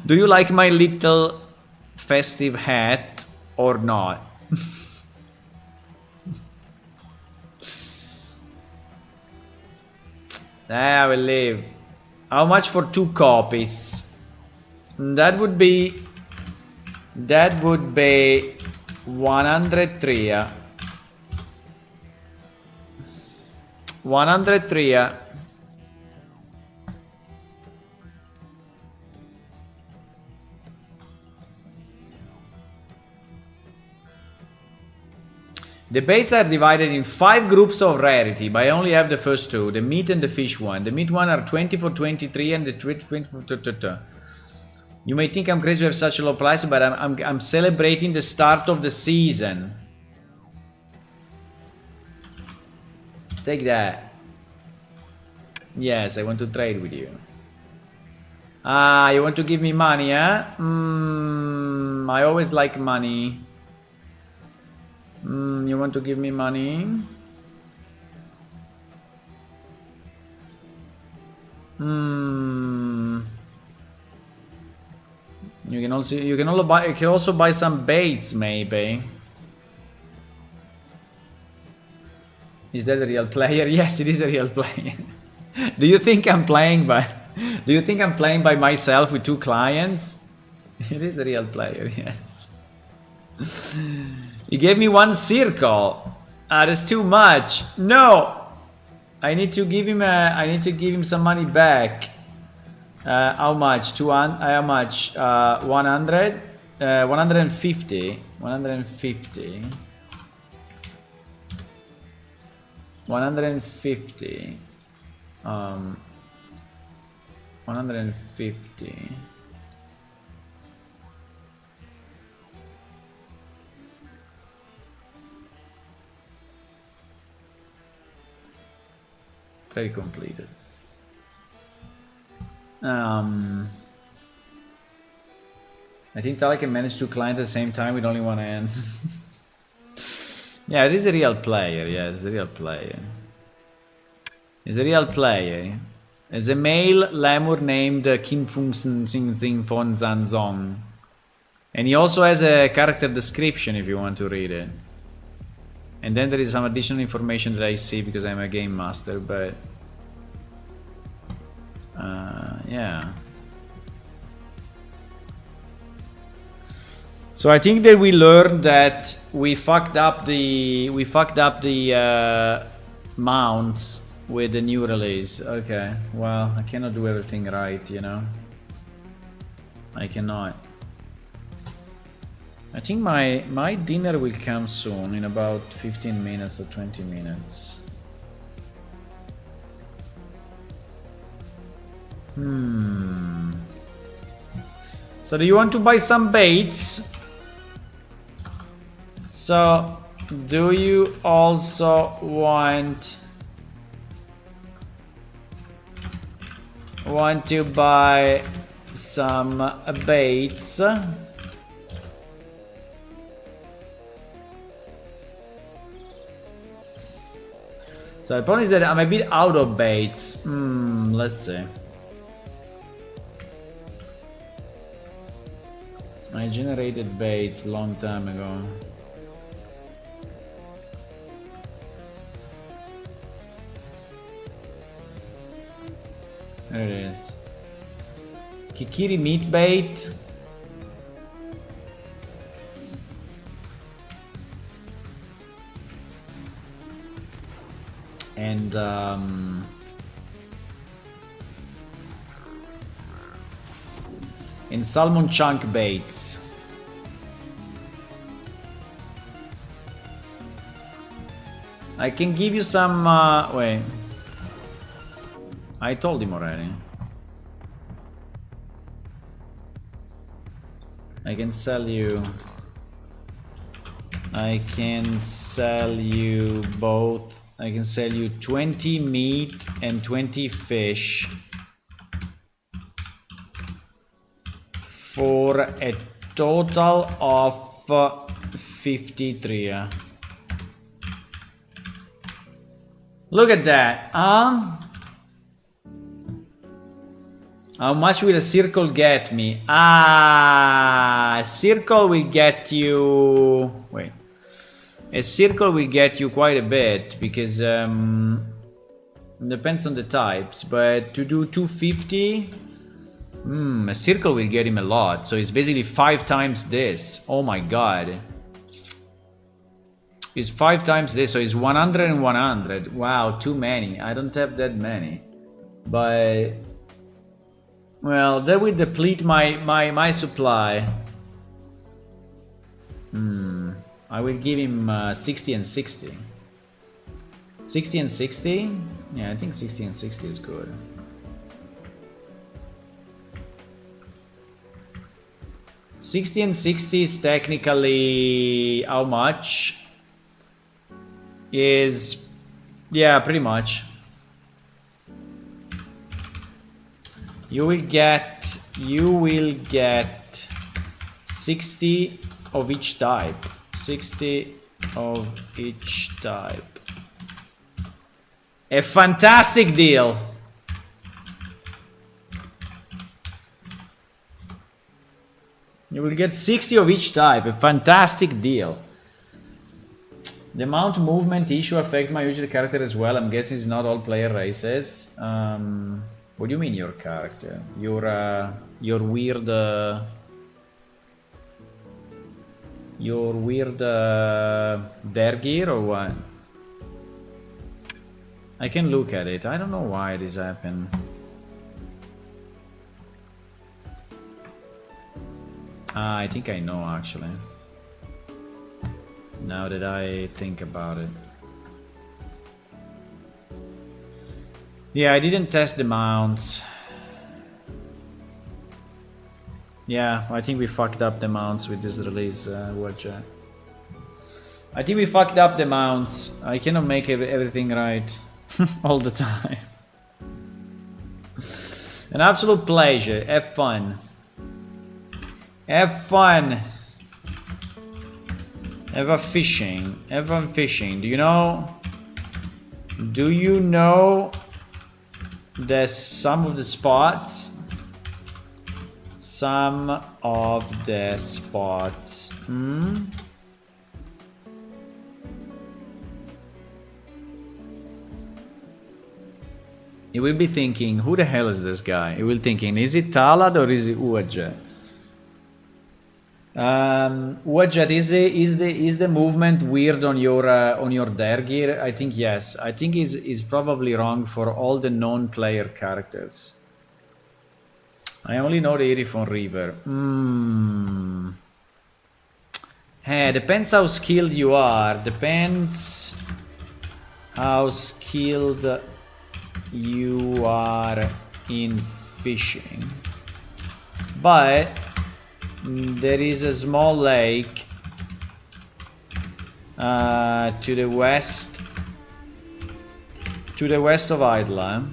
Do you like my little festive hat or not? I will leave. How much for 2 copies? That would be 103. 103. The baits are divided in 5 groups of rarity, but I only have the first 2, the meat and the fish one. The meat one are 20 for 23 and the 20 for... You may think I'm crazy to have such a low price, but I'm celebrating the start of the season. Take that. Yes, I want to trade with you. Ah, you want to give me money, huh? I always like money. You want to give me money? You can also buy some baits, maybe. Is that a real player? Yes, it is a real player. Do you think I'm playing by myself with 2 clients? It is a real player, yes. He gave me 1 circle. That's too much. No, I need to give him some money back. How much? 200? How much? 100? 150. 150. 150. 150. Trade completed. I think Tali can manage 2 clients at the same time with only one hand. Yeah, it is a real player. Yeah, it's a real player. He's a real player. There's a male lemur named Kim Fung Sing Sing Fon Zan Zong. And he also has a character description if you want to read it. And then there is some additional information that I see because I'm a game master, but... yeah. So I think that we learned that we fucked up the mounts with the new release. Okay, well, I cannot do everything right, you know. I cannot. I think my dinner will come soon, in about 15 minutes or 20 minutes. So do you want to buy some baits? So, do you also want to buy some baits? So the problem is that I'm a bit out of baits. Let's see. I generated baits a long time ago. There it is. Kikiri meat bait. And salmon chunk baits. I can give you some, wait. I told him already. I can sell you both. I can sell you 20 meat and 20 fish for a total of 53. Look at that, How much will a circle get me? A circle will get you... Wait. A circle will get you quite a bit, because it depends on the types, but to do 250... a circle will get him a lot, so it's basically 5 times this. Oh my god. It's 5 times this, so it's 100 and 100. Wow, too many. I don't have that many. But... well, that will deplete my supply. I will give him 60 and 60. 60 and 60? Yeah, I think 60 and 60 is good. $60 and 60 is technically how much? Is, yeah, pretty much. You will get 60 of each type. 60 of each type. A fantastic deal. You will get 60 of each type. A fantastic deal. The mount movement issue affect my usual character as well. I'm guessing it's not all player races. What do you mean your character? Your weird... your weird bear gear or what? I can look at it. I don't know why this happened. I think I know actually. Now that I think about it. Yeah, I didn't test the mounts. Yeah, I think we fucked up the mounts with this release, Watcher. I think we fucked up the mounts. I cannot make everything right all the time. An absolute pleasure. Have fun. Have fun. Have a fishing. Have fun fishing. Do you know? Do you know there's some of the spots? Some of the spots. You will be thinking, who the hell is this guy? You will thinking, is it Talad or is it Uajet? Uajet, is the movement weird on your Dergir? I think yes. I think is probably wrong for all the non-player characters. I only know the Irifon River. Depends how skilled you are. Depends how skilled you are in fishing. But there is a small lake to the west of Idla.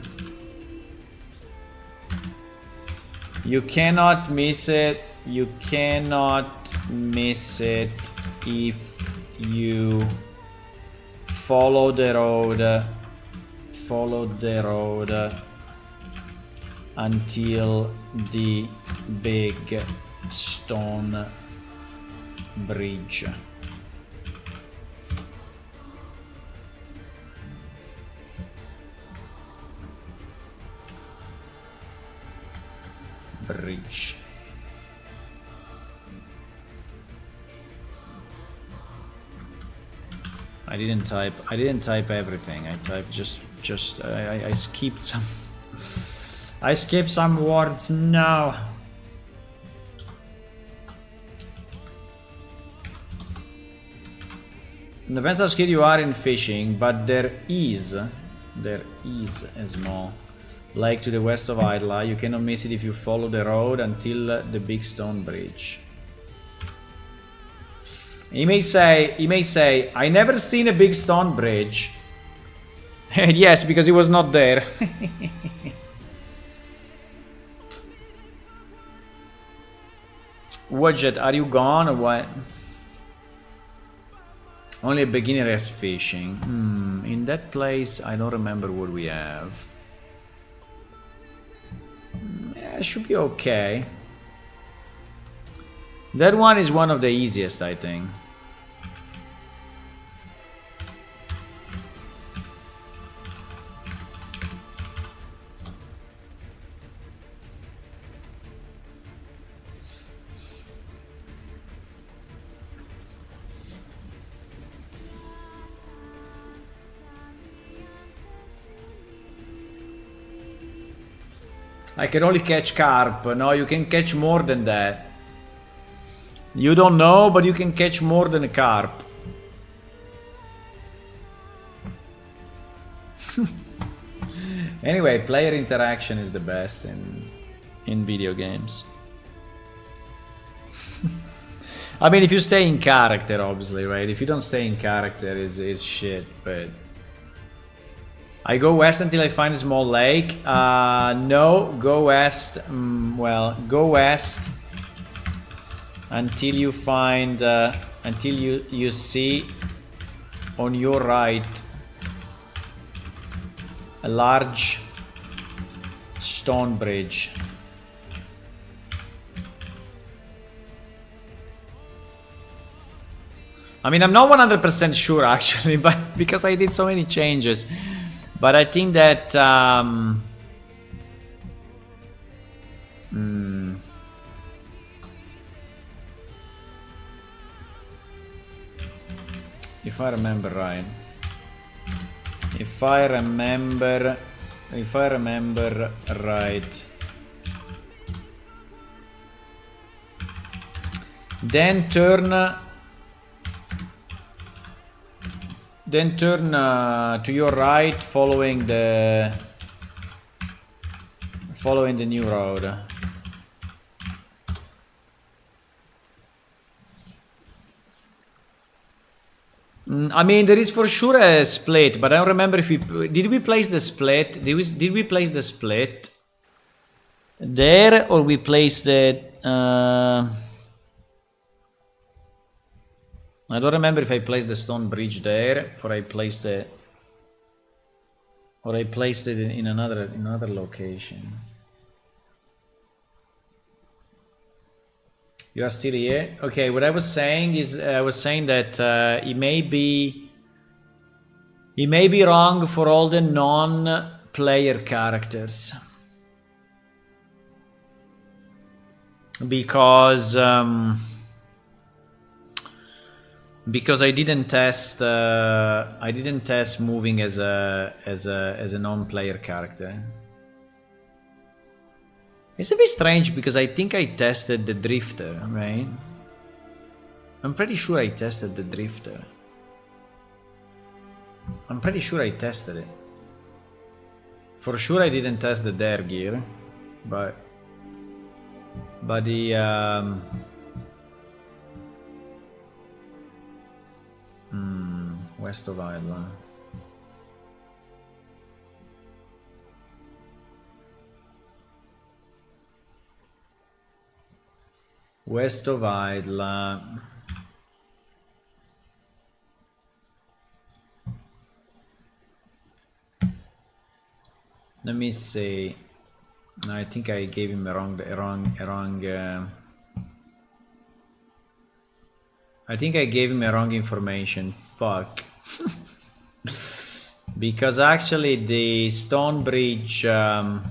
You cannot miss it. You cannot miss it if you follow the road. Follow the road until the big stone bridge. I didn't type everything. I typed I skipped some I skipped some words now. It depends how skilled you are in fishing, but there is a small lake to the west of Idla. You cannot miss it if you follow the road until the big stone bridge. He may say, I never seen a big stone bridge. Yes, because he was not there. Wadjet, are you gone or what? Only a beginner at fishing. In that place, I don't remember what we have. Yeah, it should be okay. That one is one of the easiest, I think. I can only catch carp. No, you can catch more than that. You don't know, but you can catch more than a carp. Anyway, player interaction is the best in video games. I mean, if you stay in character, obviously, right? If you don't stay in character, is shit, but... I go west until I find a small lake. No, go west. Well, go west until you find, until you see on your right a large stone bridge. I mean, I'm not 100% sure actually, but because I did so many changes. But I think that if I remember right, then turn to your right, following the new road. I mean, there is for sure a split, but I don't remember if did we place the split? Did we place the split there, or we placed it? I don't remember if I placed the stone bridge there or I placed it in another location. You are still here? Okay, what I was saying is I was saying that it may be wrong for all the non-player characters. Because I didn't test moving as a non-player character. It's a bit strange because I think I tested the drifter, right? I'm pretty sure I tested the drifter. I'm pretty sure I tested it. For sure I didn't test the dare gear, but the west of Ireland. West of Ireland. Let me see. I think I gave him a wrong. I think I gave him a wrong information. Fuck. Because actually the stone bridge. Fuck.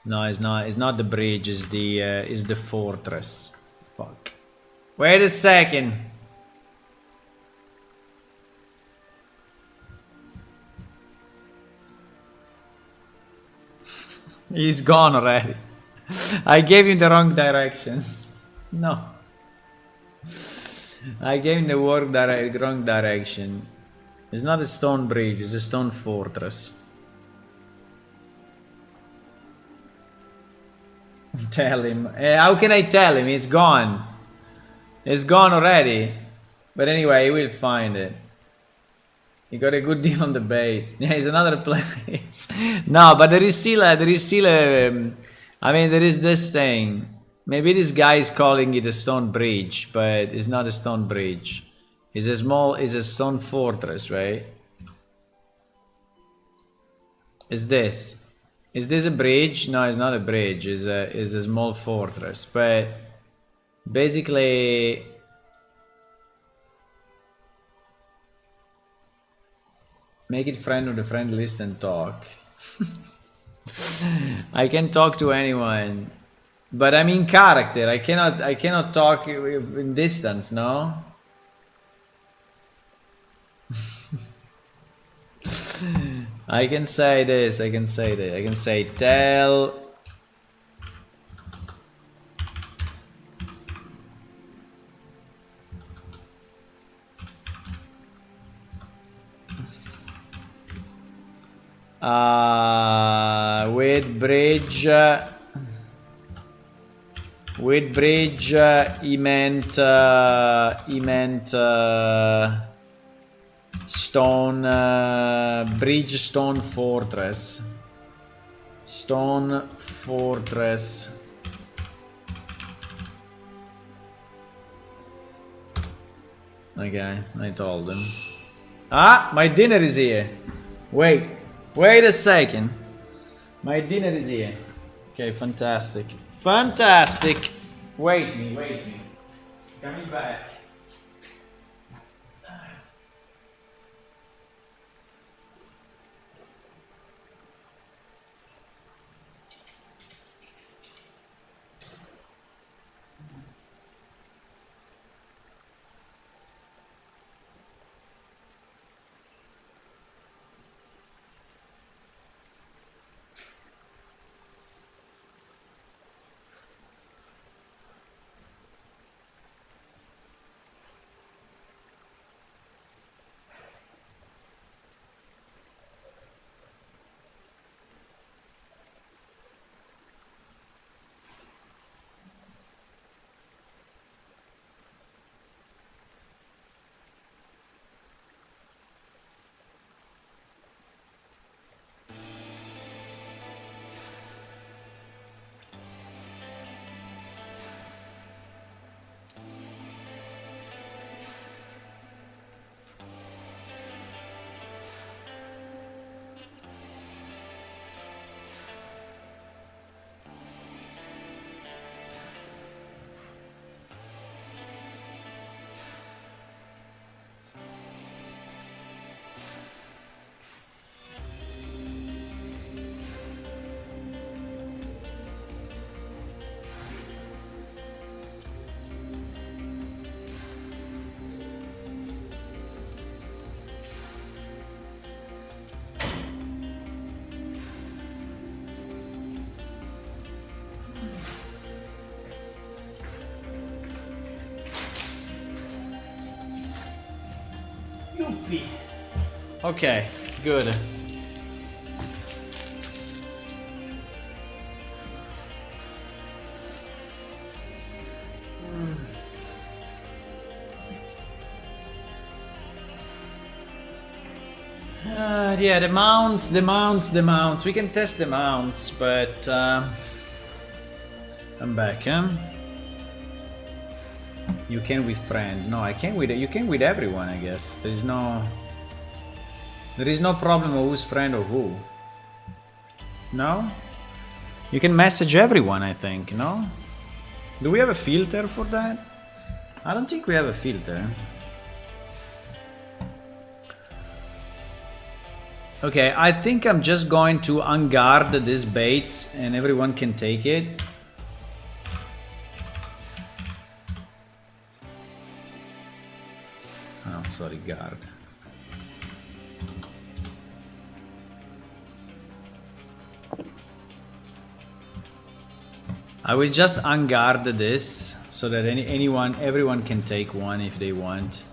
No, it's not. It's not the bridge. It's the fortress. Fuck. Wait a second. He's gone already. I gave him the wrong direction. No. I gave him the wrong direction. It's not a stone bridge, it's a stone fortress. Tell him. How can I tell him? It's gone. It's gone already. But anyway, he will find it. He got a good deal on the bait. Yeah, it's another place. No, but there is still I mean, there is this thing. Maybe this guy is calling it a stone bridge, but it's not a stone bridge. It's a stone fortress, right? Is this a bridge? No, it's not a bridge. It's a small fortress, but basically. Make it friend of the friend list and talk. I can talk to anyone, but I'm in character. I cannot talk in distance. No. I can say this. I can say that. I can say tell. With bridge, he meant stone bridge, stone fortress. Stone fortress. Okay, I told him. Ah, my dinner is here. Wait a second. My dinner is here. Okay, fantastic. Fantastic. Wait me. Coming back. Yuppie. Okay, good. Yeah, the mounts. We can test the mounts, but I'm back, huh? You can with friend. No, I can with you can with everyone, I guess. There is no problem of who's friend or who. No? You can message everyone, I think, no? Do we have a filter for that? I don't think we have a filter. Okay, I think I'm just going to unguard these baits and everyone can take it. Oh, sorry, guard. I will just unguard this so that everyone can take one if they want,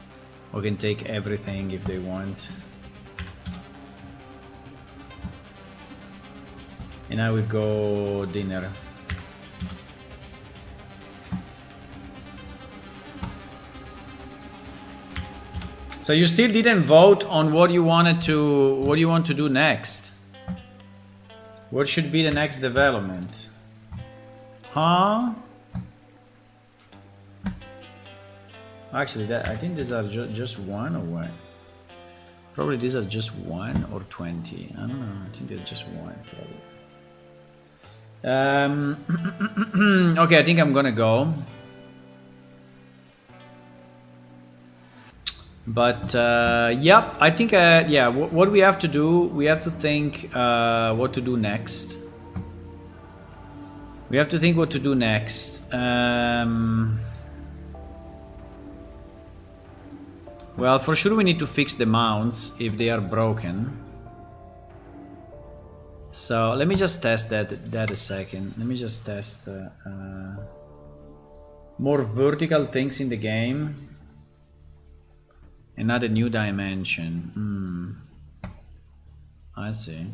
or can take everything if they want. And I will go dinner. So you still didn't vote on what you want to do next. What should be the next development? Huh? Actually, I think these are just one or what? Probably these are just 1 or 20. I don't know. I think they're just one probably. Okay, I think I'm gonna go. But yep, I think yeah. What we have to do, we have to think what to do next. We have to think what to do next. Well, for sure we need to fix the mounts if they are broken. So let me just test that a second. Let me just test more vertical things in the game. Another new dimension. I see.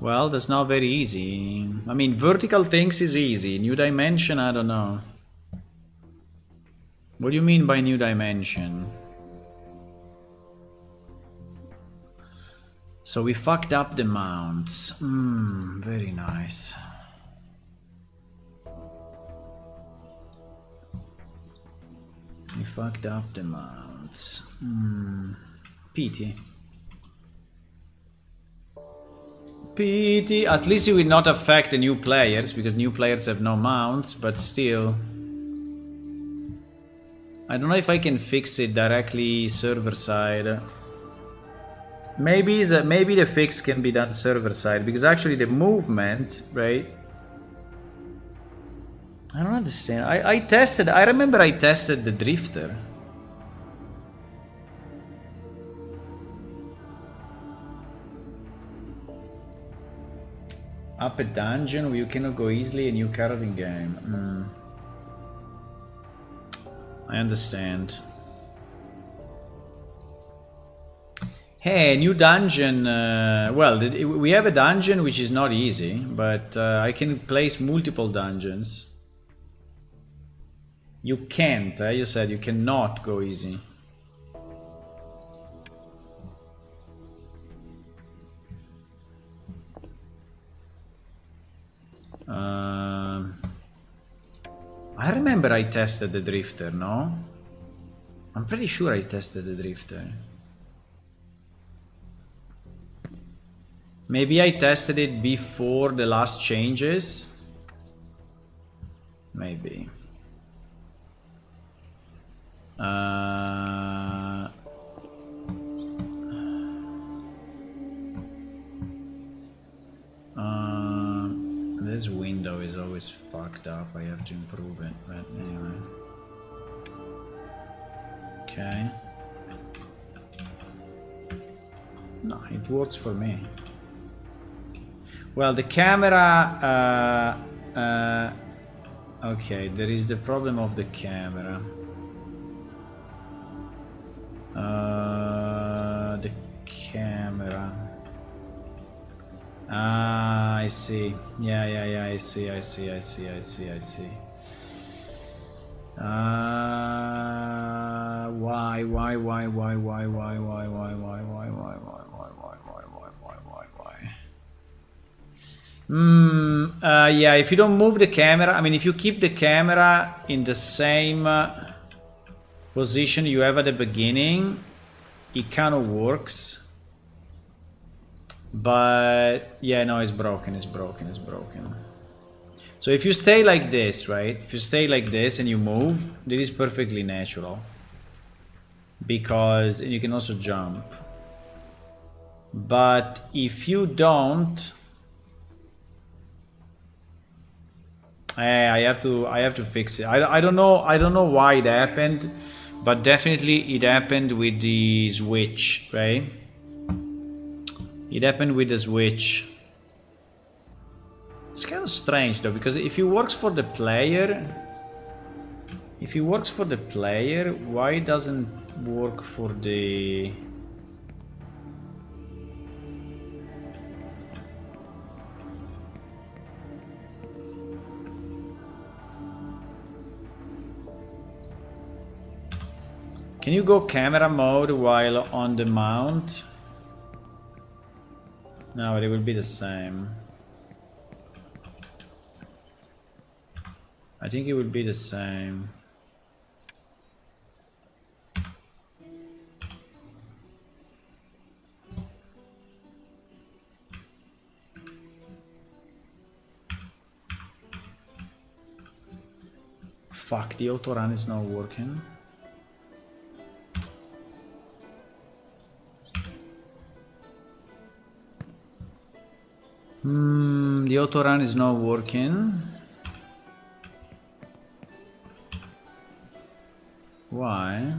Well, that's not very easy. I mean, vertical things is easy. New dimension, I don't know. What do you mean by new dimension? So we fucked up the mounts. Very nice. We fucked up the mounts. Pity. Pity. At least it will not affect the new players, because new players have no mounts, but still. I don't know if I can fix it directly server side. Maybe the fix can be done server side, because actually the movement, right? I don't understand. I remember I tested the drifter. Up a dungeon where you cannot go easily, a new card in game. I understand. Hey, new dungeon. Well, we have a dungeon which is not easy, but I can place multiple dungeons. You can't, you said you cannot go easy. I remember I tested the drifter, no? I'm pretty sure I tested the drifter. Maybe I tested it before the last changes? Maybe. This window is always fucked up. I have to improve it, but anyway. Okay. No, it works for me. Well, the camera... okay, there is the problem of the camera. see. Yeah, I see. Why? Yeah, if you don't move the camera, I mean, if you keep the camera in the same position you have at the beginning, it kind of works. But yeah, no, it's broken. So if you stay like this, right? If you stay like this and you move, this is perfectly natural. Because you can also jump. But if you don't, I have to fix it. I don't know why it happened, but definitely it happened with the Switch, right? It happened with the Switch. It's kind of strange though, because if it works for the player, why it doesn't work for the... Can you go camera mode while on the mount? No, it will be the same. I think it will be the same. Fuck, the autorun is not working. The autorun is not working. Why?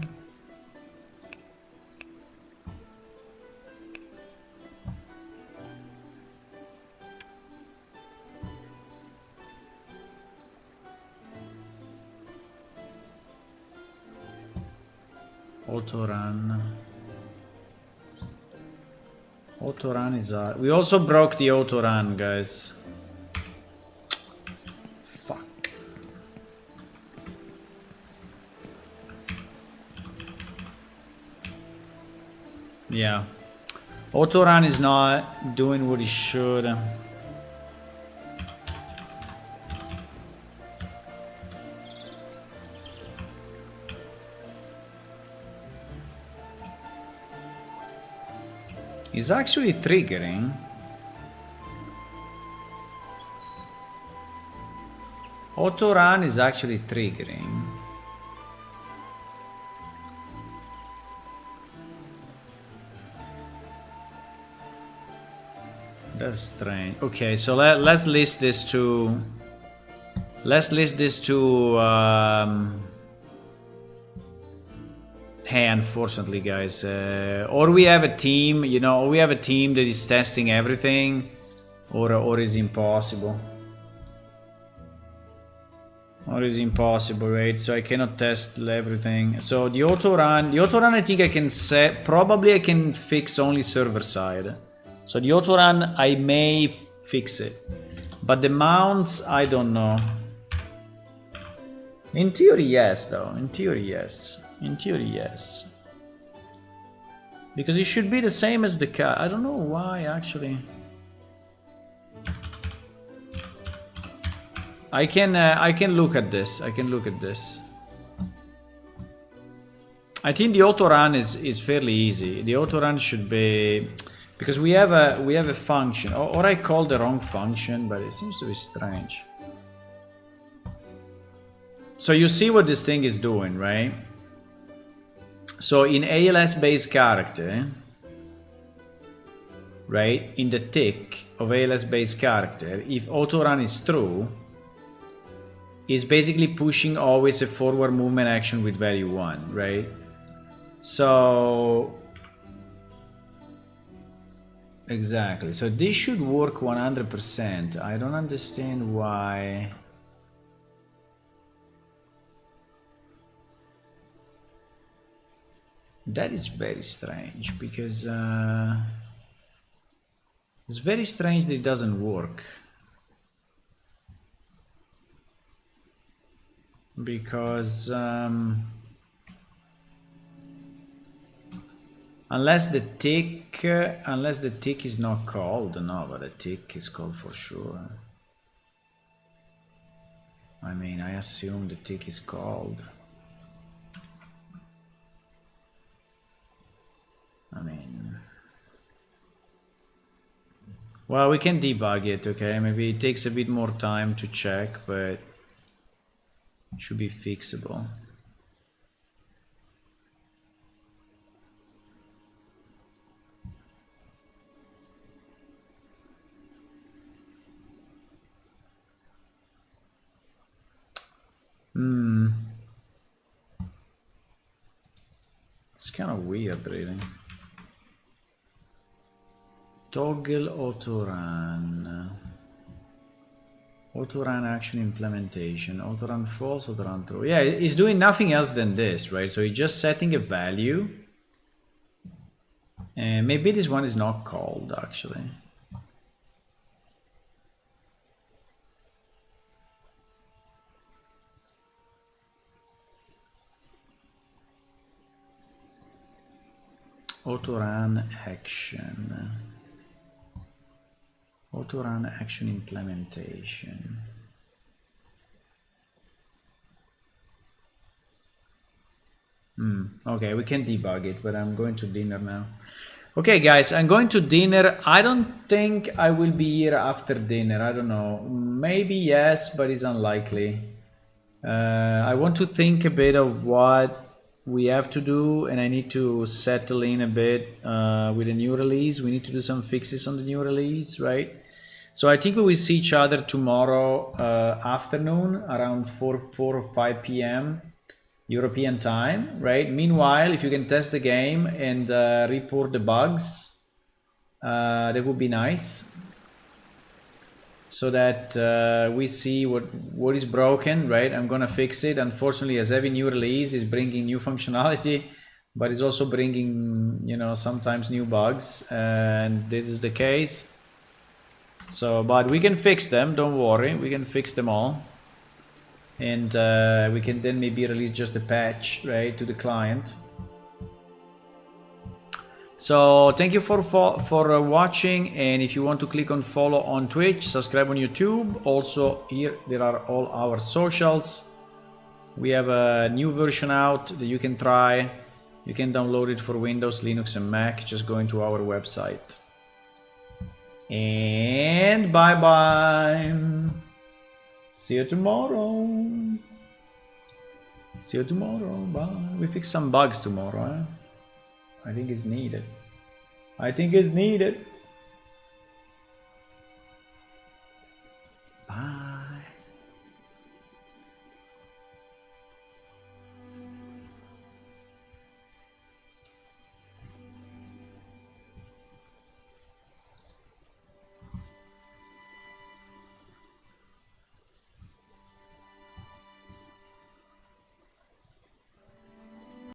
Autorun. Autorun is we also broke the autorun, guys. Fuck. Yeah. Autorun is not doing what it should. It's actually triggering. Autorun is actually triggering. That's strange. Okay, so let's list this to... Hey, unfortunately, guys, or we have a team, you know, we have a team that is testing everything, or is impossible. Or is impossible, right? So I cannot test everything. So the autorun, I think I can set. Probably I can fix only server side. So the autorun, I may fix it, but the mounts, I don't know. In theory, yes, though. In theory, yes. Because it should be the same as the car. I don't know why, actually. I can look at this. I think the autorun is fairly easy. The autorun should be, because we have a function, or I called the wrong function, but it seems to be strange. So you see what this thing is doing, right? So in ALS based character, right, in the tick of ALS based character, if autorun is true, is basically pushing always a forward movement action with value 1, right? So exactly, so this should work 100%. I don't understand why. That is very strange, because it's very strange that it doesn't work. because unless the tick is not called. No, but the tick is called for sure. I mean, I assume the tick is called. I mean, well, we can debug it, okay? Maybe it takes a bit more time to check, but it should be fixable. It's kind of weird, really. Toggle autorun. Autorun action implementation. Autorun false, autorun true. Yeah, it's doing nothing else than this, right? So it's just setting a value. And maybe this one is not called, actually. Autorun action. Autorun action implementation. Okay, we can debug it, but I'm going to dinner now. Okay, guys, I'm going to dinner. I don't think I will be here after dinner. I don't know. Maybe yes, but it's unlikely. I want to think a bit of what we have to do, and I need to settle in a bit with the new release. We need to do some fixes on the new release, right? So I think we will see each other tomorrow afternoon around 4 or 5 p.m. European time, right? Meanwhile, if you can test the game and report the bugs, that would be nice, so that we see what is broken, right? I'm gonna fix it. Unfortunately, as every new release is bringing new functionality, but it's also bringing, you know, sometimes new bugs, and this is the case. So, but we can fix them, don't worry, we can fix them all. And we can then maybe release just a patch, right, to the client. So thank you for watching, and if you want to click on follow on Twitch, subscribe on YouTube. Also here there are all our socials. We have a new version out that you can try. You can download it for Windows, Linux and Mac. Just go into our website. And bye bye. See you tomorrow. See you tomorrow. Bye. We fix some bugs tomorrow, eh? I think it's needed. I think it's needed.